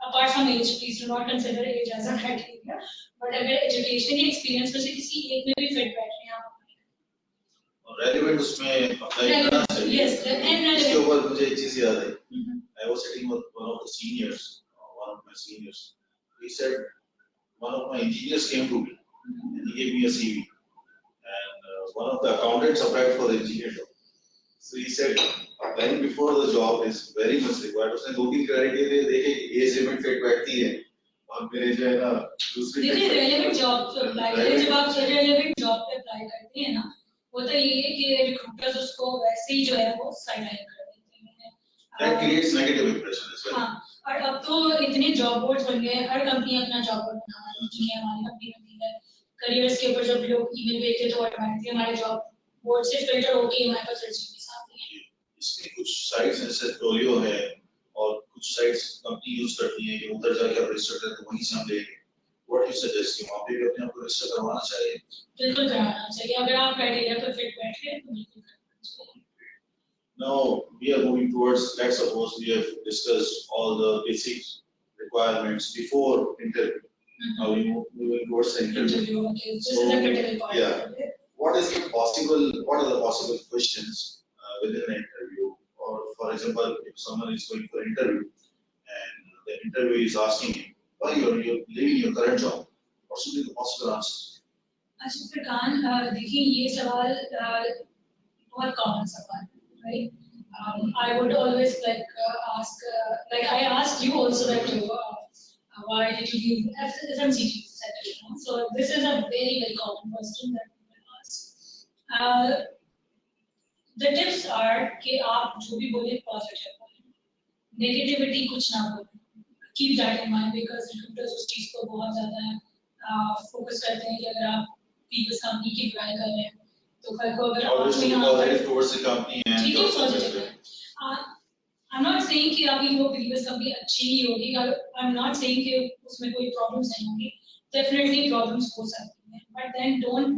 apart from age, please do not consider age as a criteria, but अगर एजुकेशन या एक्सपीरियंस में से किसी एक में भी फिट बैठ रहे हैं आप रेलेवेंट उसमें अप्लाई करना चाहिए। यस, एंड इसके ऊपर मुझे एक चीज याद आई। Relevant. I was sitting with one of my seniors. He said one of my engineers came to me and he gave me a CV. And one of the accountants applied for the engineer job. So he said applying before the job is very much required. उसने 2-3 criteria देखे, age limit fit बैठती है और मेरे जो है ना दूसरी देखिए रेलेवेंट जॉब पे अप्लाई करें। जब आप रेलेवेंट जॉब पे अप्लाई करते हैं ना, होता ये है कि रिक्रूटर्स उसको वैसे ही जो है वो साइडलाइन कर देते हैं। That creates negative impression as well. हाँ, और अब तो इतने जॉब बोर्ड्स बन गए, हर कंपनी अपना जॉब बोर्ड बना रही है। हमारी कंपनी में भी है, करियर्स के ऊपर जब लोग ईमेल भेजते हैं तो ऑटोमेटिकली हमारे जॉब बोर्ड से फिल्टर होके हमारे पास रिज्यूमेस आते हैं। इसमें कुछ साइट्स जैसे टोलियो है और कुछ साइट्स कंपनी यूज करती हैं कि उधर जाके आप रजिस्टर करें तो वहीं से हम लेंगे। What you suggest कि वहाँ पे भी अपने आप को रजिस्टर करवाना चाहिए? बिल्कुल करवाना चाहिए। अगर आप क्राइटेरिया पर फिट बैठ रहे हैं तो बिल्कुल करवाना चाहिए। Now we are moving towards, let's suppose we have discussed all the basic requirements before interview. Now we moving towards the interview. Okay, this is a critical part. Yeah. What are the possible questions within the interview? Or for example, if someone is going for interview and the interviewer is asking him why you're leaving your current job, what should be the possible answer? अच्छा फरकान, देखिए ये सवाल बहुत common सवाल है, right? I would always ask, like I asked you also that why did you leave FMCG sector? So this is a very common question that people ask. The tips are कि आप जो भी बोले positive बोलें, negativity कुछ ना बोलें। Keep that in mind because recruiters उस चीज को बहुत ज़्यादा फोकस करते हैं कि अगर आप प्रीवियस कंपनी की बुराई कर रहे हैं तो कल को अगर आप यहाँ पर towards the company and ठीक है पॉजिटिव है। I'm not saying कि आपकी वो प्रीवियस कंपनी अच्छी नहीं होगी, I'm not saying कि उसमें कोई प्रॉब्लम्स नहीं होंगी, definitely प्रॉब्लम्स हो सकती हैं, but then don't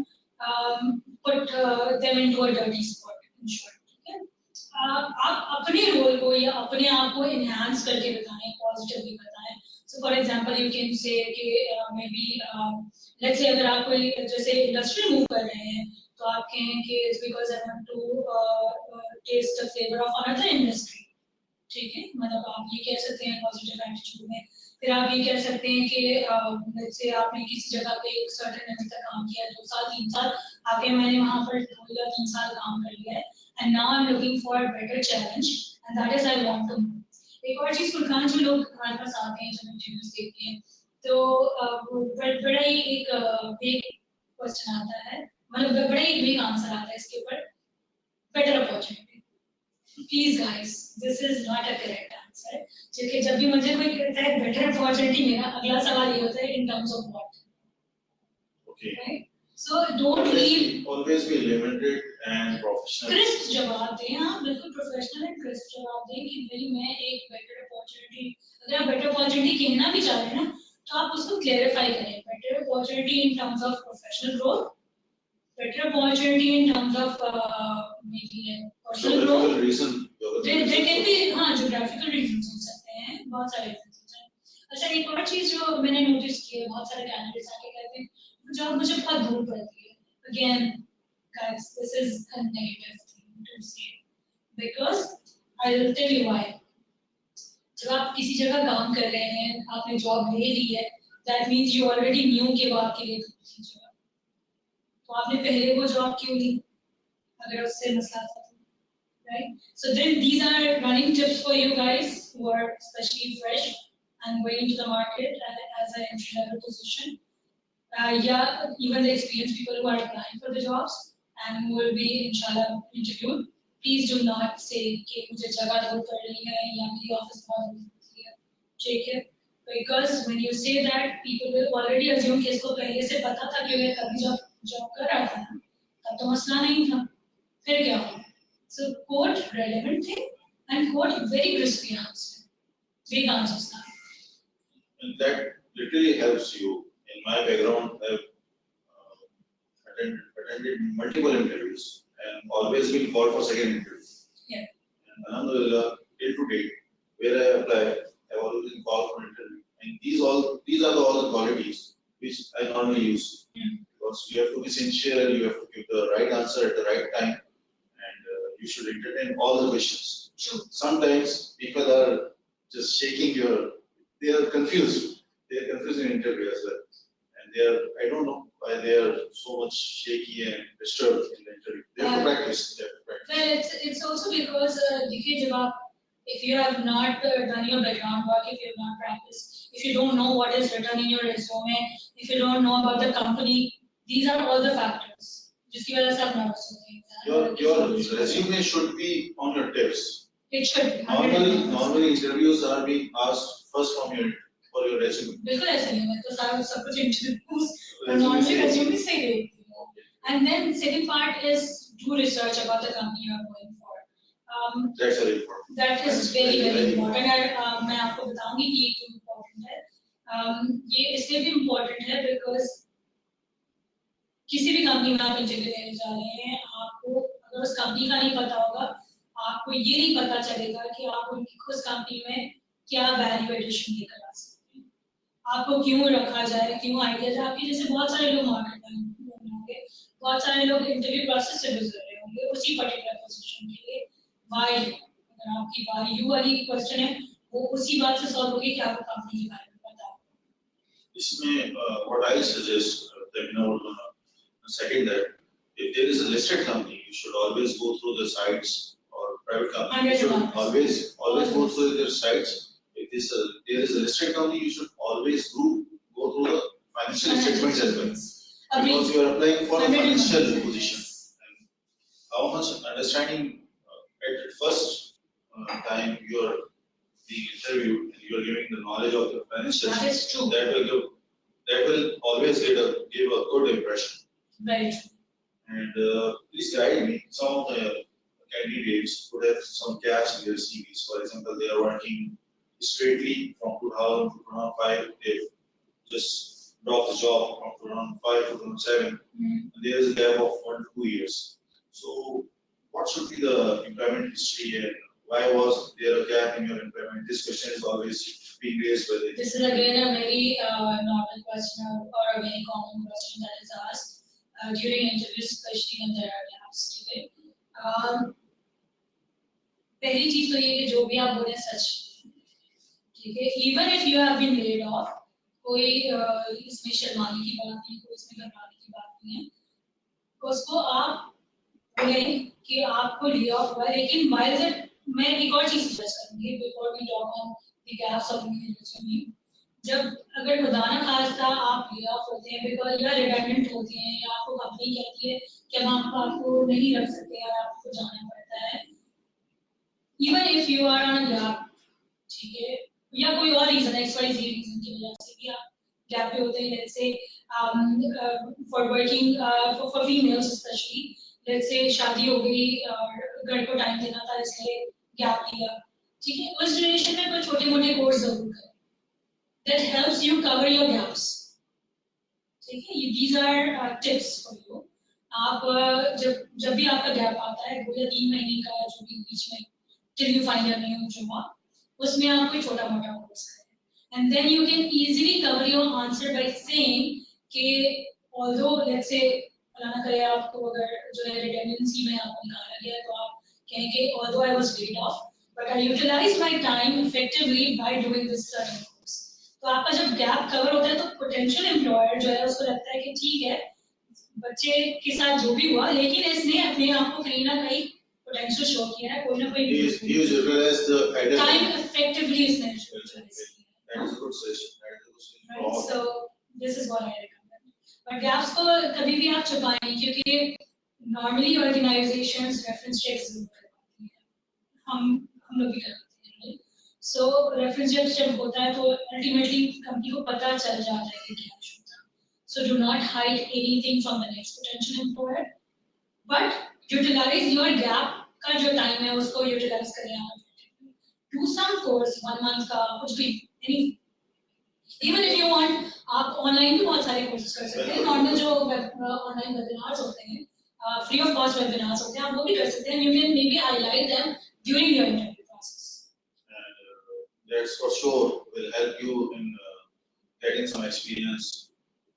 put them into a dirty spot. ठीक है, आप अपने रोल को या अपने आप को एनहांस करके बताएं, पॉजिटिवली बताएं। So for example you can say कि मे बी लेट्स से अगर आप कोई जैसे इंडस्ट्री मूव कर रहे हैं तो आप कहें कि it's because I want to taste the flavour of another industry. ठीक है, मतलब आप ये कह सकते हैं पॉजिटिव एटीट्यूड में। फिर आप ये कह सकते हैं कि लेट्स से आपने किसी जगह पे एक सर्टेन लेवल तक काम किया, 2 साल 3 साल आके मैंने वहां पर 2 या 3 साल काम कर लिया है and now I'm looking for a better challenge and that is I want to move. एक और चीज फुरकान, जो लोग हमारे पास आते हैं जब इंटरव्यूज देते हैं तो बड़ा ही एक वेग क्वेश्चन आता है, मतलब बड़ा ही वेग आंसर आता है इसके ऊपर, better opportunity. Please guys, this is not a correct answer, क्योंकि जब भी मुझे कोई कहता है बेटर अपॉर्चुनिटी, मेरा अगला सवाल ये होता है इन terms of what. Okay. Right? So don't leave. Always be limited and professional. Crisp जवाब दें, आप बिल्कुल प्रोफेशनल एंड क्रिस्प जवाब दें कि भाई मैं एक बेटर अपॉर्चुनिटी, अगर आप बेटर अपॉर्चुनिटी कहना भी चाह रहे हैं ना तो आप उसको क्लेरिफाई करें। Better opportunity in terms of professional growth, better opportunity in terms of maybe personal growth. Reason. They can be, हाँ geographical reasons हो सकते हैं, बहुत सारे reasons हो सकते हैं। अच्छा एक और चीज जो मैंने नोटिस की है, बहुत सारे कैंडिडेट्स आके कहते हैं जॉब मुझे बहुत दूर पड़ती है. Again guys, this is a negative thing to say because I'll tell you why. जब आप किसी जगह काम कर रहे हैं, आपने जॉब ले ली है, that means you already knew कि वो आपके लिए थी जॉब. तो आपने पहले वो जॉब क्यों ली? अगर उससे मसला था, right? So then these are running tips for you guys who are especially fresh and going into the market as an entry level position. Yeah, even the experienced people who are applying for the jobs and who will be inshallah interviewed. Please do not say कि मुझे जगह दूर पड़ रही है या मेरी office बहुत दूर है. ठीक है? Because when you say that, people will already assume कि इसको पहले से पता था कि मैं कभी जॉब कर रहा था ना, तब तो मसला नहीं था. फिर क्या हुआ? So quote relevant thing and quote very crispy answer. Big answers now. And that literally helps you. In my background, I've attended multiple interviews and always been called for second interview. Yeah. And alhamdulillah, till to date, where I apply, I've always been called for interview. And these are all the qualities which I normally use. Because you have to be sincere, you have to give the right answer at the right time, and you should entertain all the questions. True. Sometimes people are just they are confused. They are confused in interview as well. And I don't know why they are so much shaky and disturbed in the interview. They have to practice. They have to practice. Well, it's also because देखिए जब आप if you have not done your background work, if you have not practiced, if you don't know what is written in your resume, if you don't know about the company, these are all the factors. जिसकी वजह से आप nervous होते हैं. Your resume should be on your tips. It should be. Normally interviews are being asked first for your resume. बिल्कुल ऐसा नहीं है तो सारा सब कुछ interviews और normally resume से ही देखती हूँ. And then second part is do research about the company you are going for. That's very important. That is very important. और मैं आपको बताऊंगी कि ये क्यों important है. ये इसलिए भी important है because किसी भी कंपनी में आप इंटरव्यू देने जा रहे हैं, आपको अगर उस कंपनी का नहीं पता होगा, आपको ये नहीं पता चलेगा कि आप उनकी उस कंपनी में क्या वैल्यू एडिशन लेकर आ सकते हैं, आपको क्यों रखा जाए, क्यों आइडिया जाए. आपके जैसे बहुत सारे लोग मार्केट में होंगे, बहुत सारे लोग इंटरव्यू प्रोसेस से गुजर रहे होंगे उसी पर्टिकुलर पोजीशन के लिए. वाई, अगर आपकी वाई यू वाली क्वेश्चन है, वो उसी बात से सॉल्व होगी कि आपको कंपनी के बारे में पता है. इसमें what I suggest, second that if there is a listed company, you should always go through the sites, or private company, you should always go through their sites. If there is a listed company, you should always go through the financial statements as well. Because you are applying for a financial position. And how much understanding at first time you are being interviewed and you are giving the knowledge of the financials. That is true. That will always give a good impression. Very true. And please guide me. Some of the candidates could have some gaps in their CVs. For example, they are working straightly from 2000 to 2005. They've just dropped the job from 2005 to 2007. And there is a gap of 1 to 2 years. So, what should be the employment history and why was there a gap in your employment? This question is always being raised by the. This is again a very normal question or a very common question that is asked during interviews, especially when there are gaps. Okay. पहली चीज तो ये कि जो भी आप बोले सच, ठीक है. Even if you have been laid off, कोई इसमें शर्माने की बात नहीं, कोई इसमें घबराने की बात नहीं है. उसको आप बोले कि आपको ले ऑफ हुआ, लेकिन why is it? मैं एक और चीज सजेस्ट करूंगी before we talk on the gaps of resume. जब अगर खुदा ना खास्ता आप ले ऑफ होते हैं बिकॉज या रिटायरमेंट होते हैं या आपको कंपनी कहती है कि हम आपको नहीं रख सकते और आपको जाना पड़ता है, even if you are on gap, ठीक है, या कोई और रीजन XYZ रीजन की वजह से भी आप गैप पे होते हैं. Let's say for working for females specially, let's say शादी हो गई और घर को टाइम देना था इसलिए गैप लिया, ठीक है. उस ड्यूरेशन में कोई छोटे मोटे कोर्स जरूर करें that helps you cover your gaps. ठीक है, these are tips for you. आप जब भी आपका गैप आता है 2 या 3 महीने का जो भी बीच में till you find a new job, उसमें आप कोई छोटा मोटा कोर्स करें. And then you can easily cover your answer by saying कि although let's say फलाना करे आपको अगर जो है redundancy में आपको निकाला गया तो आप कहेंगे although I was laid off but I utilized my time effectively by doing this certain course. तो आपका जब gap cover होता है तो potential employer जो है उसको लगता है कि ठीक है बच्चे के साथ जो भी हुआ लेकिन इसने अपने आप को कहीं ना कहीं potential show किया है कोई ना कोई He utilized the idea. time effectively इसने utilize किया. That is a good suggestion. That is a good suggestion. Right, so this is what I recommend. But gaps को कभी भी आप छुपाएं क्योंकि normally organizations reference checks जरूर करवाती हैं. हम लोग भी करते हैं, right? So reference checks जब होता है तो ultimately company को पता चल जाता है कि क्या issue था. So do not hide anything from the next potential employer, but utilize your gap का जो time है उसको utilize करें आप. Do some course 1 month का कुछ भी any Even if you want, आप ऑनलाइन भी बहुत सारे कोर्सेज कर सकते हैं. नॉर्मल जो ऑनलाइन वेबिनार्स होते हैं, फ्री ऑफ कॉस्ट वेबिनार्स होते हैं, आप वो भी कर सकते हैं. You can maybe highlight them during your interview process. And that's for sure will help you in getting some experience,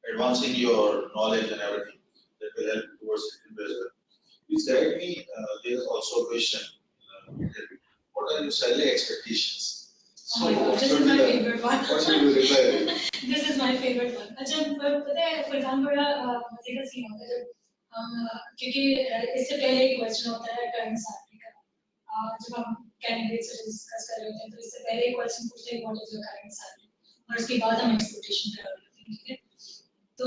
advancing your knowledge and everything. That will help towards it as well. Please guide me. There is also a question. What are your salary expectations? Oh my God, this is my favorite one. What should you reply? This is my favorite one. अच्छा पता है फरहान बड़ा मजे का scene होता है जब हम क्योंकि इससे पहले एक क्वेश्चन होता है करंट सैलरी का जब हम कैंडिडेट से डिस्कस कर रहे होते हैं तो इससे पहले एक क्वेश्चन पूछते हैं what is your current salary और उसके बाद हम एक्सपेक्टेशन कर रहे होते हैं. ठीक है तो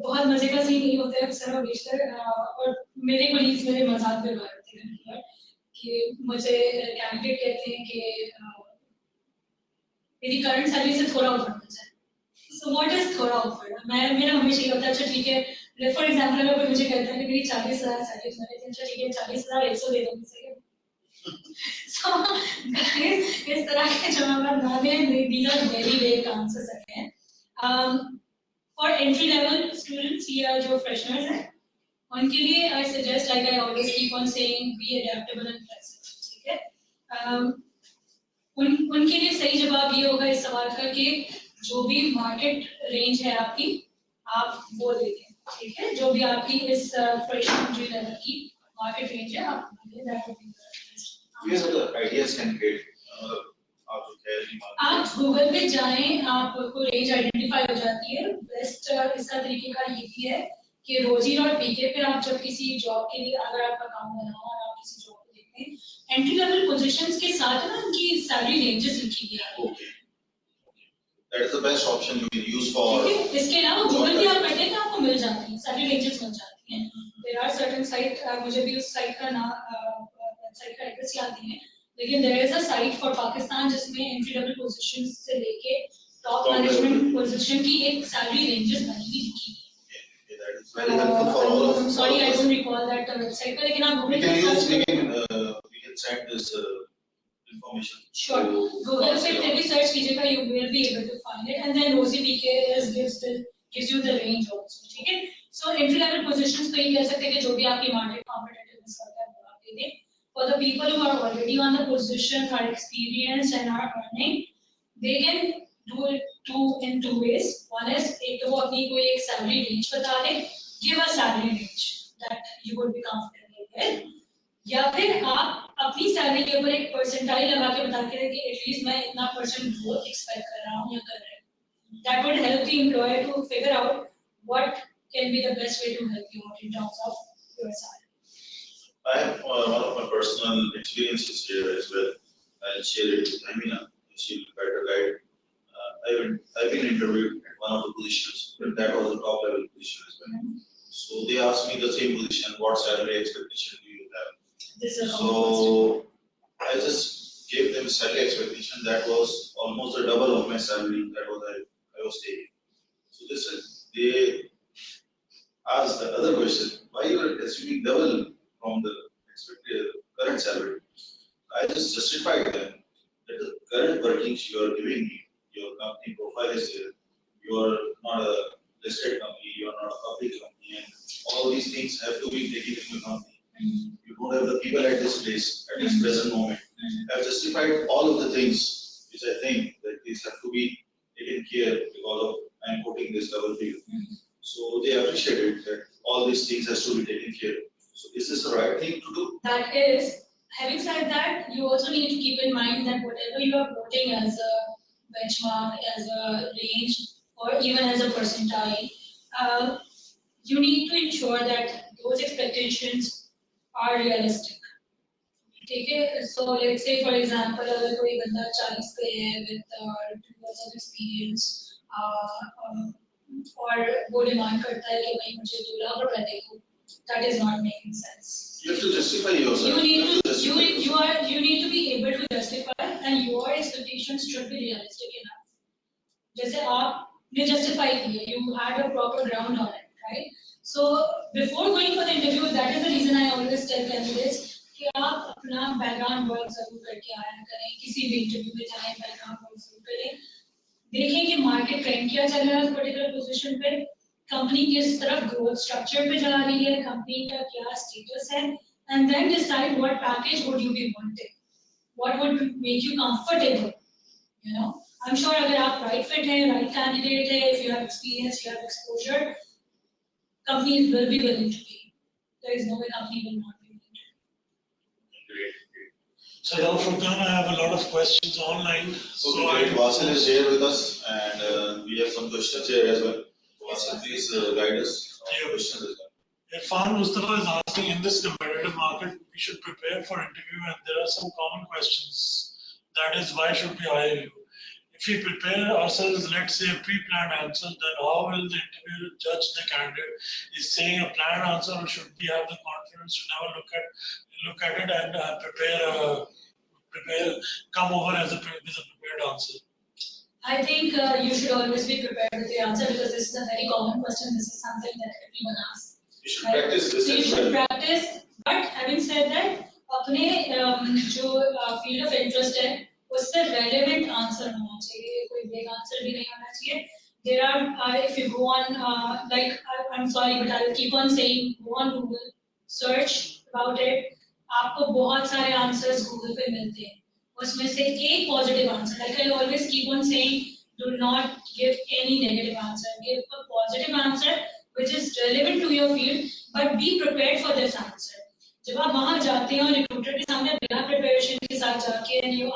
बहुत मजे का सीन ये होता है अक्सर और बेशतर और मेरे कोलीग्स मेरे मजाक में उड़ा रहे थे कि मुझे कैंडिडेट कहते हैं कि मेरी करंट सैलरी से थोड़ा ऊपर मिल जाए. सो व्हाट इज थोड़ा ऊपर? मेरा हमेशा ये होता है अच्छा ठीक है फॉर एग्जांपल अगर कोई मुझे कहता है कि मेरी 40,000 सैलरी है मैंने अच्छा ठीक है 40,100 दे दूंगी सही है. सो गाइस इस तरह के जवाब ना दें. these are very vague answers again. For entry level students या जो freshers हैं उनके लिए I suggest like I always keep on saying be adaptable and flexible. ठीक है उनके लिए सही जवाब ये होगा इस सवाल का कि जो भी मार्केट रेंज है आपकी आप वो दे दें. ठीक है जो भी आपकी इस फ्रेश एंट्री लेवल की मार्केट रेंज है आप आप गूगल पे जाएं आपको रेंज आइडेंटिफाई हो जाती है. बेस्ट इसका तरीकेकार ये भी है कि रोजी और पीके पे आप जब किसी जॉब के लिए अगर आपका काम बना हो और आप किसी जॉब को देखते हैं एंट्री लेवल पोजीशंस के साथ ना उनकी सैलरी रेंजेस लिखी गई है. That is the best option you can use for. इसके अलावा गूगल पे आप करते हैं आपको मिल जाती है सैलरी रेंजेस मिल जाती हैं. There are certain साइट मुझे भी उस साइट का नाम वेबसाइट का एड्रेस याद नहीं है लेकिन there is a site for Pakistan जिसमें एंट्री लेवल पोजीशंस से लेके टॉप मैनेजमेंट पोजीशन की एक सैलरी रेंजेस बनी हुई लिखी है. That is very helpful for all of us. Sorry, I don't recall that website, but लेकिन आप we can send this information. Sure. Google पे फिर भी सर्च कीजिएगा, you will be able to find it, and then Rosie PK gives you the range also. ठीक है? So entry level positions पे ये कह सकते हैं कि जो भी आपकी market competitiveness करता है वो आप दे दें. For the people who are already on the position, are experienced and are earning, they can do it in two ways. One is एक तो वो अपनी कोई एक salary range बता दे, give a salary range that you would be comfortable with. या फिर आप अपनी सैलरी के ऊपर एक परसेंटाइल लगा के बता के कि एटलीस्ट मैं इतना परसेंट ग्रोथ एक्सपेक्ट कर रहा हूँ या कर रहा हूँ. That would help the employer to figure out what can be the best way to help you out in terms of your salary. I have one of my personal experiences here as well. I'll share it with Amina. She'll better guide. I've been interviewed at one of the positions, but that was a top level position as well. So they asked me the same position, what salary expectation do you have? So I just gave them salary expectation that was almost the double of my salary that I was taking. So they asked the other question, why you are assuming double from the expected current salary? I just justified them that the current workings you are giving me, your company profile is here, you are not a listed company, you are not a public company, and all these things have to be taken into account. You don't have the people at this place at this present moment. I have justified all of the things which I think that these have to be care because of I'm putting this level field. So they appreciated that all these things has to be taken care of. So is this the right thing to do? That is, having said that, you also need to keep in mind that whatever you are quoting as a benchmark, as a range, or even as a percentile, you need to ensure that those expectations are realistic. ठीक है, so let's say for example अगर कोई बंदा 40 पे है with 2 years of experience और वो demand करता है कि भाई मुझे 2 लाख रुपए दे, that is not making sense. You have to justify yourself. You need to be able to justify, and your expectations should be realistic enough. जैसे आपने justify किए, you had a proper ground on it, right? So before going for the interview, that is the reason I always tell candidates कि आप अपना background work जरूर करके आया करें, किसी भी interview में जाएं background work जरूर करें, देखें कि market trend क्या चल रहा है उस particular position पे, कंपनी किस तरफ growth structure पे जा रही है, कंपनी का क्या status है, and then decide what package would you be wanting, what would make you comfortable, you know. I'm sure अगर आप right fit हैं, right candidate हैं, if you have experience, you have exposure, companies will be willing to pay. There is no way company will not be willing to pay. Great. So now from Ghana, I have a lot of questions online. So great. Vasil is here with us, and we have some questions here as well. Vasil, please guide us on the questions as well. Irfan Mustafa is asking, in this competitive market, we should prepare for interview, and there are some common questions. That is, why should we hire you? If we prepare ourselves, let's say a pre-planned answer, then how will the interviewer judge the candidate? Is saying a planned answer, or should we have the confidence to never look at it and come over with a prepared answer? I think you should always be prepared with the answer because this is a very common question. This is something that everyone asks. You should practice this so as you should well. practice, but having said that, अपने जो field of interest है, उससे relevant answer होना चाहिए, कोई vague answer भी नहीं होना चाहिए. There are, if you go on, I'm sorry, but I will keep on saying, go on Google, search about it. आपको बहुत सारे answers Google पे मिलते हैं. उसमें से एक positive answer. Like I always keep on saying, do not give any negative answer. Give a positive answer which is relevant to your field, but be prepared for this answer. जब आप वहाँ जाते हैं और रिक्रूटर के सामने बिना preparation के साथ जाके and you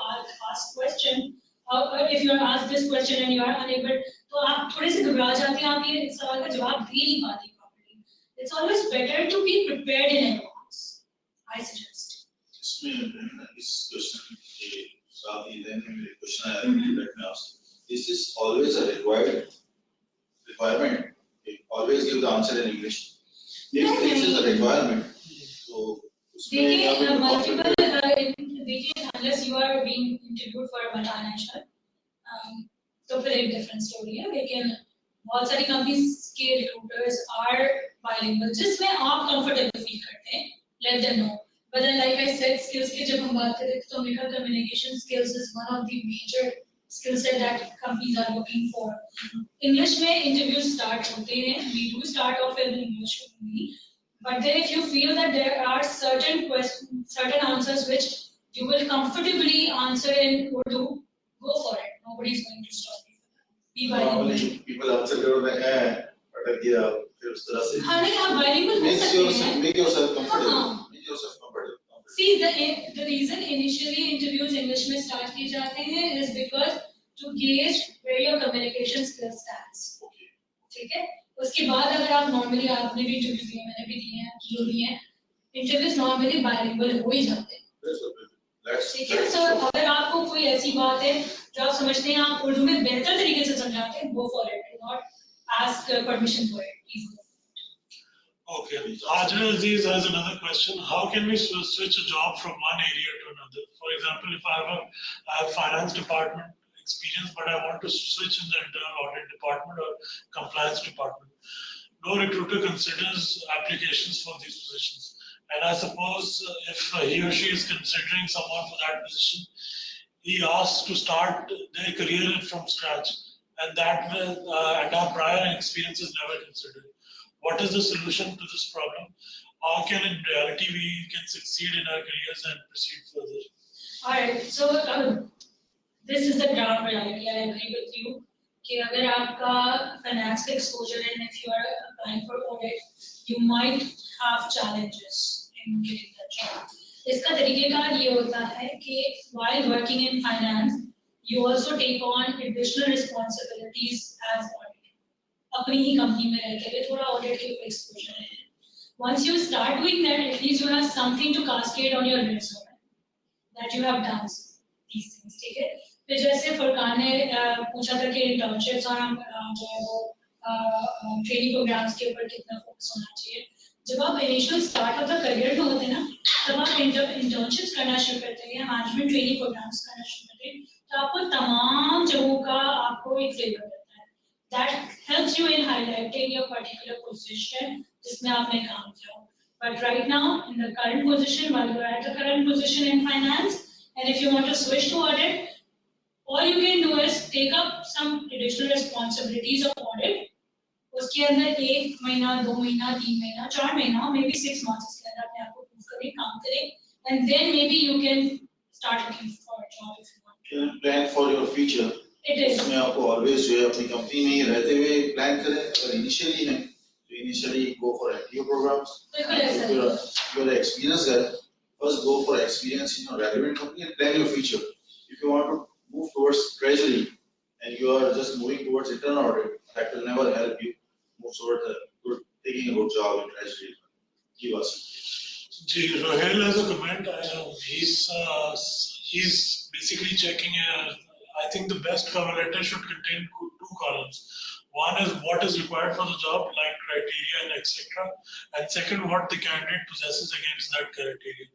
ask question, or if you are asked this question and you are unable, तो आप थोड़े से घबरा जाते हैं, आप ये सवाल का जवाब दे नहीं पाते properly. It's always better to be prepared in advance, I suggest. इसमें इस क्वेश्चन के साथ ही then question आया let me ask. Is this always a requirement? Always give the answer in English. If this is a requirement, so देखिए multiple देखिए unless you are being interviewed for a multinational, तो फिर एक different story है. लेकिन बहुत सारी companies के recruiters are bilingual, जिसमें आप comfortable feel करते हैं, let them know. But then like I said, skills की जब हम बात करें तो हमने कहा communication skills is one of the major skill set that companies are looking for. English में interviews start होते हैं, we do start off in English only. But then if you feel that there are certain answers which you will comfortably answer in Urdu, go for it. Nobody is going to stop you. Be bilingual. Normally people answer करो अटक गया फिर उस तरह से. हाँ नहीं आप bilingual हो सकते हैं. Make yourself comfortable. Make yourself comfortable. See the reason initially interviews English में start किए जाते हैं is because to gauge where your communication skills stands. Okay. ठीक है? उसके बाद अगर आप normally आपने भी interviews दिए, मैंने भी दिए हैं, किए भी हैं, interviews normally bilingual हो ही जाते हैं. ठीक है? So अगर आपको कोई ऐसी बात है जो आप समझते हैं आप उर्दू में बेहतर तरीके से समझाते हैं, go for it. Do not ask permission for it. Please go. Okay. Ajra Aziz has another question. How can we switch a job from one area to another? For example, if I have finance department experience, but I want to switch in the internal audit department or compliance department. No recruiter considers applications for these positions. And I suppose if he or she is considering someone for that position, he asks to start their career from scratch, and our prior experience is never considered. What is the solution to this problem? How can in reality we can succeed in our careers and proceed further? All right, so this is the ground reality. I agree with you कि अगर आपका finance का exposure है, if you are applying for audit, you might have challenges in getting that job. इसका तरीकेकार ये होता है कि while working in finance, you also take on additional responsibilities as auditor. अपनी ही कंपनी में रहते हुए थोड़ा ऑडिट के ऊपर एक्सपोजर है. Once you start doing that, at least you have something to cascade on your resume that you have done these things. ठीक है. फिर जैसे फरकान ने पूछा था कि इंटर्नशिप्स और हम जो है वो ट्रेनिंग प्रोग्राम्स के ऊपर कितना फोकस होना चाहिए. जब आप initial start of the career में होते हैं ना, तब आप इंटर्नशिप्स करना शुरू करते हैं, मैनेजमेंट ट्रेनिंग प्रोग्राम्स करना शुरू करते हैं, तो आपको तमाम जगहों का आपको एक फ्लेवर देता है. That helps you in highlighting your particular position जिसमें आपने काम किया. But right now, in the current position, while you're at the current position in finance, and if you want to switch to audit, all you can do is take up some additional responsibilities of audit. उसके अंदर 1 महीना, 2 महीना, 3 महीना, 4 महीना, maybe 6 months के अंदर अपने आप को prove करें, काम करें, and then maybe you can start looking for a job if you want. You can plan for your future. It is. इसमें आपको always जो है अपनी कंपनी में ही रहते हुए plan करें. अगर initially है, तो initially go for MBA programs. बिल्कुल ऐसा If you're an experienced guy, first go for experience in a relevant company and plan your future. If you want to move towards treasury and you are just moving towards internal audit, that will never help you move towards taking a good job in treasury. Give us. Rohel has a comment. He's basically checking. I think the best cover letter should contain 2 columns. One is what is required for the job, like criteria and etc. And second, what the candidate possesses against that criteria.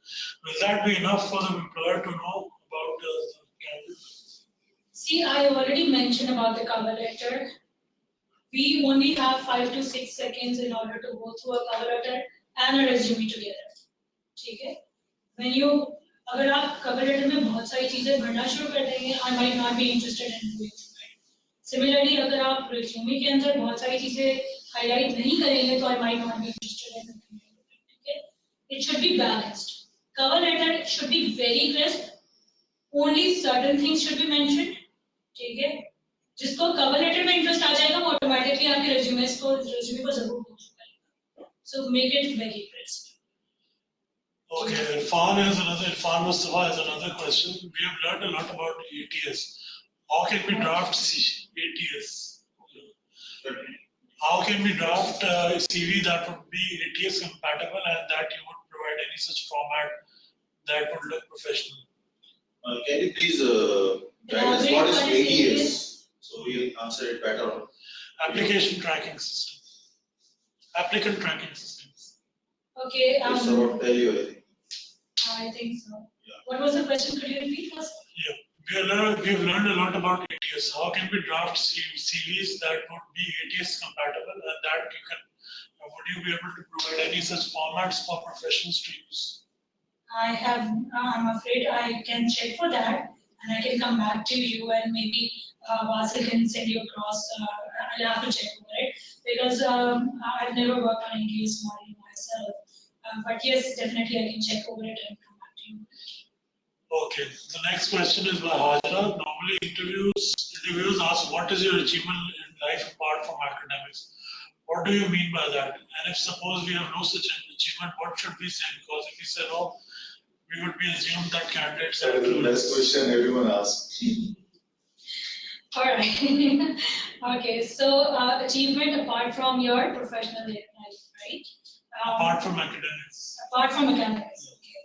Will that be enough for the employer to know about the candidate? See, I already mentioned about the cover letter. We only have 5 to 6 seconds in order to go through a cover letter and a resume together. ठीक है? When you, अगर आप cover letter में बहुत सारी चीजें भरना शुरू कर देंगे, I might not be interested in doing it. Similarly, अगर आप resume के अंदर बहुत सारी चीजें highlight नहीं करेंगे, तो I might not be interested in doing it. ठीक है? It should be balanced. Cover letter should be very crisp. Only certain things should be mentioned. ठीक है? जिसको cover letter में interest आ जाएगा, वो automatically आपके resume को जरूर पूछ करेगा. So make it very crisp. Okay, Irfan Mustafa has another question. We have learned a lot about ATS. How can we draft ATS? How can we draft a CV that would be ATS compatible and that you would provide any such format that would look professional? Can you please guide us what is ATS? So we'll answer it better. Application tracking system. Applicant tracking systems. Okay. It's about value, I think. I think so. Yeah. What was the question? Could you repeat first? Yeah, we've learned a lot about ATS. How can we draft CVs that would be ATS compatible and that you can, would you be able to provide any such formats for professionals to use? I'm afraid I can check for that and I can come back to you and maybe Vasil can send you across. I'll have to check over it because I've never worked on ATS modeling myself. But yes, definitely I can check over it and come back to you. Okay, the next question is by Hajra. Normally interviewers ask what is your achievement in life apart from academics? What do you mean by that? And if suppose we have no such achievement, what should we say? Because if we say no, we would be assumed that candidates That is the best question everyone asks. All right. Okay, so achievement apart from your professional life, right? Apart from academics. Apart from academics, okay.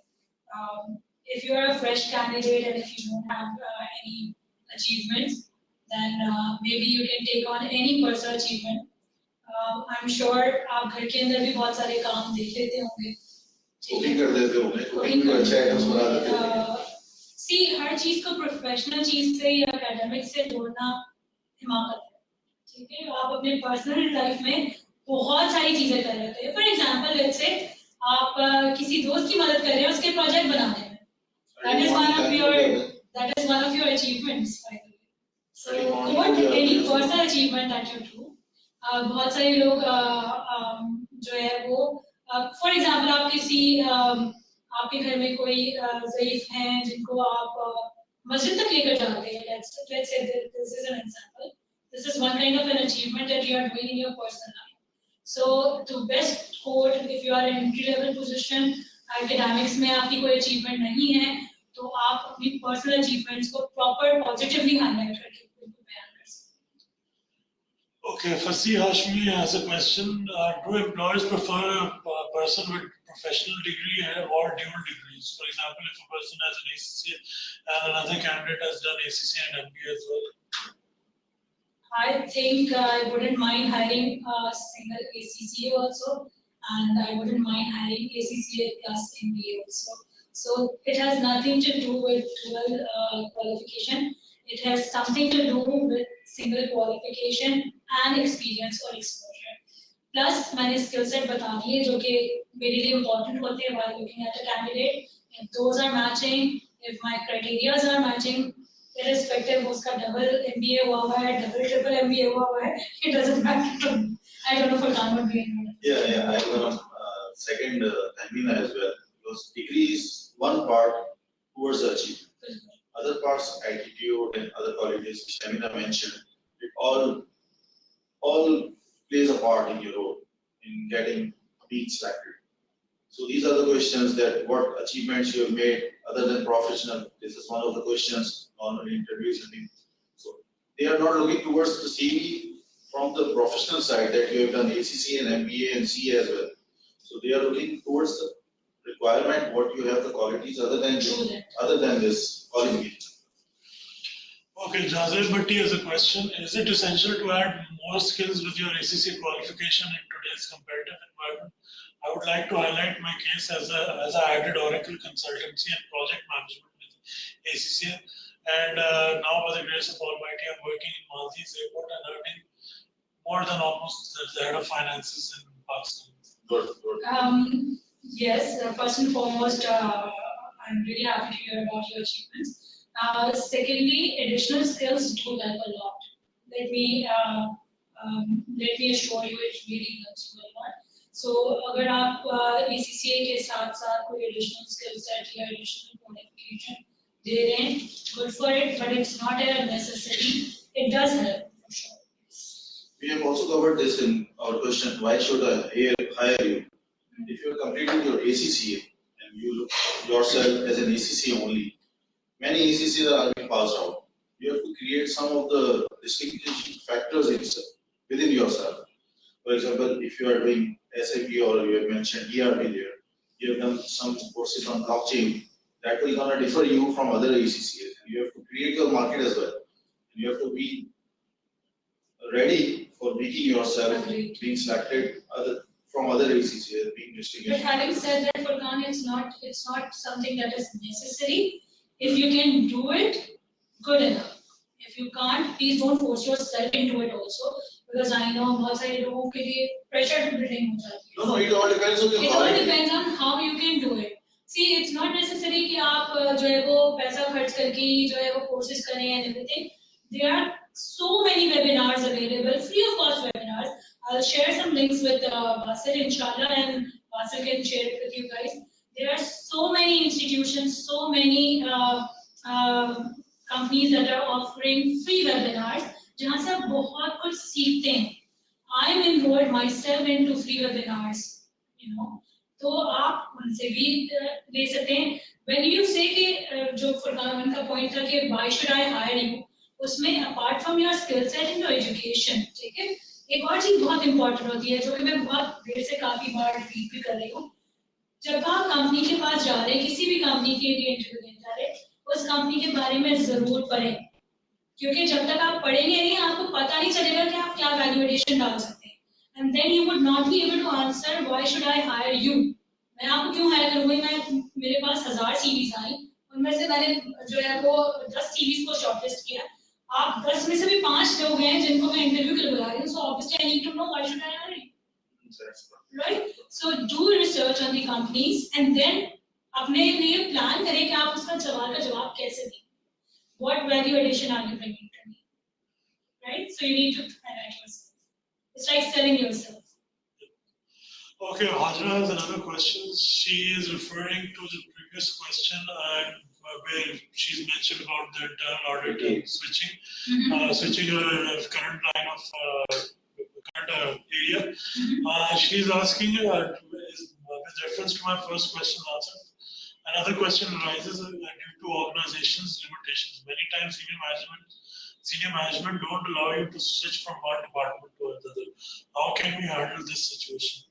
If you are a fresh candidate and if you don't have any achievements, then maybe you can take on any personal achievement. I'm sure आप घर के अंदर भी बहुत सारे काम देख लेते होंगे. Cooking कर देते होंगे. Cooking भी अच्छा है, हम बना देते हैं. See, हर चीज को प्रोफेशनल चीज से या एकेडमिक से जोड़ना हिमाकत है. ठीक है? आप अपने पर्सनल लाइफ में बहुत सारी चीजें कर रहे हैं. फॉर एग्जाम्पल लेट्स से आप किसी दोस्त की मदद कर रहे हैं उसके प्रोजेक्ट बनाने में. That is one of your achievements, by the way. So not any personal achievement that you do. बहुत सारे लोग जो है वो फॉर एग्जाम्पल आप किसी आपके घर में कोई ज़ईफ हैं जिनको आप मस्जिद तक लेकर जाते हैं. Let's say this is an example. This is one kind of an achievement that you are doing in your personal life. So the best quote, if you are in entry level position, academics में आपकी कोई achievement नहीं है, तो आप अपनी personal achievements को proper positively highlight करके बिल्कुल बयान कर सकते हैं. Okay, Fasi Hashmi has a question. Do employers prefer a person with professional degree or dual degrees? For example, if a person has an ACCA and another candidate has done ACCA and MBA as well. I think I wouldn't mind hiring a single ACCA also, and I wouldn't mind hiring ACCA plus MBA also. So it has nothing to do with dual qualification. It has something to do with single qualification and experience or exposure. Plus, मैंने skill set बता दिए जो कि मेरे लिए important होते हैं while looking at a candidate. If those are matching, if my criteria are matching, irrespective उसका double MBA हुआ है, double triple MBA हुआ है, it doesn't matter to me. I don't know for Kanwar being. Yeah, I'm gonna second Tanvina as well, because degree is one part towards the achievement. Other parts, attitude and other qualities which Tanvina mentioned, it all plays a part in your role in being selected. So these are the questions that what achievements you have made other than professional. This is one of the questions on interviews and things. So they are not looking towards the CV from the professional side that you have done ACCA and MBA and CA as well. So they are looking towards the requirement, what you have the qualities other than this qualification. Okay, Jazir Bhatti has a question. Is it essential to add more skills with your ACCA qualification in today's competitive environment? I would like to highlight my case as I added Oracle consultancy and project management with ACCA. And now, by the grace of Almighty, I'm working in Maldives Airport and earning more than almost the head of finances in Pakistan. Good. Yes, first and foremost, I'm really happy to hear about your achievements. Secondly, additional skills do help a lot. Let me assure you, it really helps you a lot. So, अगर आप ACCA के साथ कोई additional skill set या additional qualification दे रहे हैं, good for it, but it's not a necessity. It does help for sure. We have also covered this in our question. Why should I hire you? If you have completed your ACCA and you look yourself as an ACCA only, many ACCA are being passed out. You have to create some of the distinguishing factors within yourself. For example, if you are doing SAP or you have mentioned ERP there, you have done some courses on blockchain, that will gonna differ you from other ACCAs. You have to create your market as well. You have to be ready for making yourself being selected from other ACCAs, being distinguished. But having said that, Furqan, it's not something that is necessary. If you can do it, good enough. If you can't, please don't force yourself into it also, because I know बहुत सारे लोगों के लिए pressure building हो जाती है. No, it all depends on your It all depends on how you can do it. See, it's not necessary कि आप जो है वो पैसा खर्च करके जो है वो courses करें and everything. There are so many webinars available, free of cost webinars. I'll share some links with Basil, inshallah, and Basil can share it with you guys. There are so many institutions, so many companies that are offering free webinars, जहाँ से आप बहुत कुछ सीखते हैं. I am enrolled myself into free webinars, you know. तो आप उनसे भी ले सकते हैं. When you say कि जो फरमान का point था कि why should I hire you, उसमें apart from your skill set into education, ठीक है, एक और चीज बहुत important होती है जो कि मैं बहुत देर से काफी बार repeat भी कर रही हूँ. जब आप कंपनी के पास जा रहे हैं, किसी भी कंपनी के लिए इंटरव्यू देने जा रहे हैं, उस कंपनी के बारे में जरूर पढ़ें, क्योंकि जब तक आप पढ़ेंगे नहीं, आपको पता नहीं चलेगा कि आप क्या वैल्यू एडिशन डाल सकते हैं. And then you would not be able to answer why should I hire you. मैं आपको क्यों हायर करूँगी? मेरे पास 1000 CVs आई, उनमें से मैंने जो है वो 10 CVs को शॉर्टलिस्ट किया. आप 10 में से भी 5 लोग हैं जिनको मैं इंटरव्यू के लिए बुला रही हूँ. So obviously I need to know why should I hire you. Right? So do research on the companies and then अपने लिए प्लान करें कि आप उसका सवाल का जवाब कैसे दें. What value addition are you bringing to me? Right? So you need to highlight yourself. It's like selling yourself. Okay, Hajra has another question. She is referring to the previous question and where she's mentioned about the internal audit and switching, switching her current line of current area. She's asking with reference to my first question answer. Another question arises due to organizations' limitations. Many times senior management don't allow you to switch from one department to another. How can we handle this situation?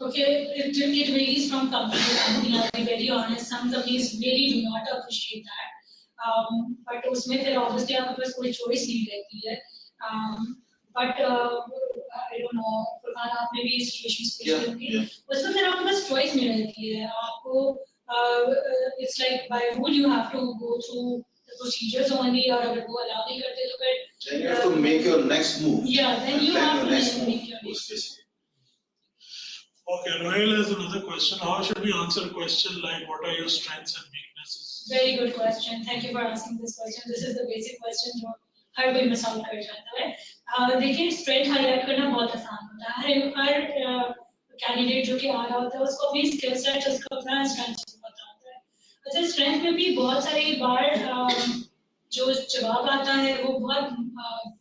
Okay, it varies from company to company. I'll be very honest. Some companies really do not appreciate that. But उसमें फिर obviously आपके पास कोई choice नहीं रहती है. But I don't know. फरमान आपने भी situations face होंगी. उसमें फिर आपके पास choice नहीं रहती है. आपको it's like by rule you have to go through the procedures only. और अगर वो allow नहीं करते तो फिर then you have to make your next move. Yeah, then you have to make your next move. Okay, Noel has another question. How should we answer a question like what are your strengths and weaknesses? Very good question. Thank you for asking this question. This is the basic question जो हर कोई miss out कर जाता है. देखिए strength highlight करना बहुत आसान होता है. हर कैंडिडेट जो कि आ रहा होता है उसको अपनी स्किल सेट उसका अपना स्ट्रेंथ पता होता है. अच्छा स्ट्रेंथ में भी बहुत सारी बार जो जवाब आता है वो बहुत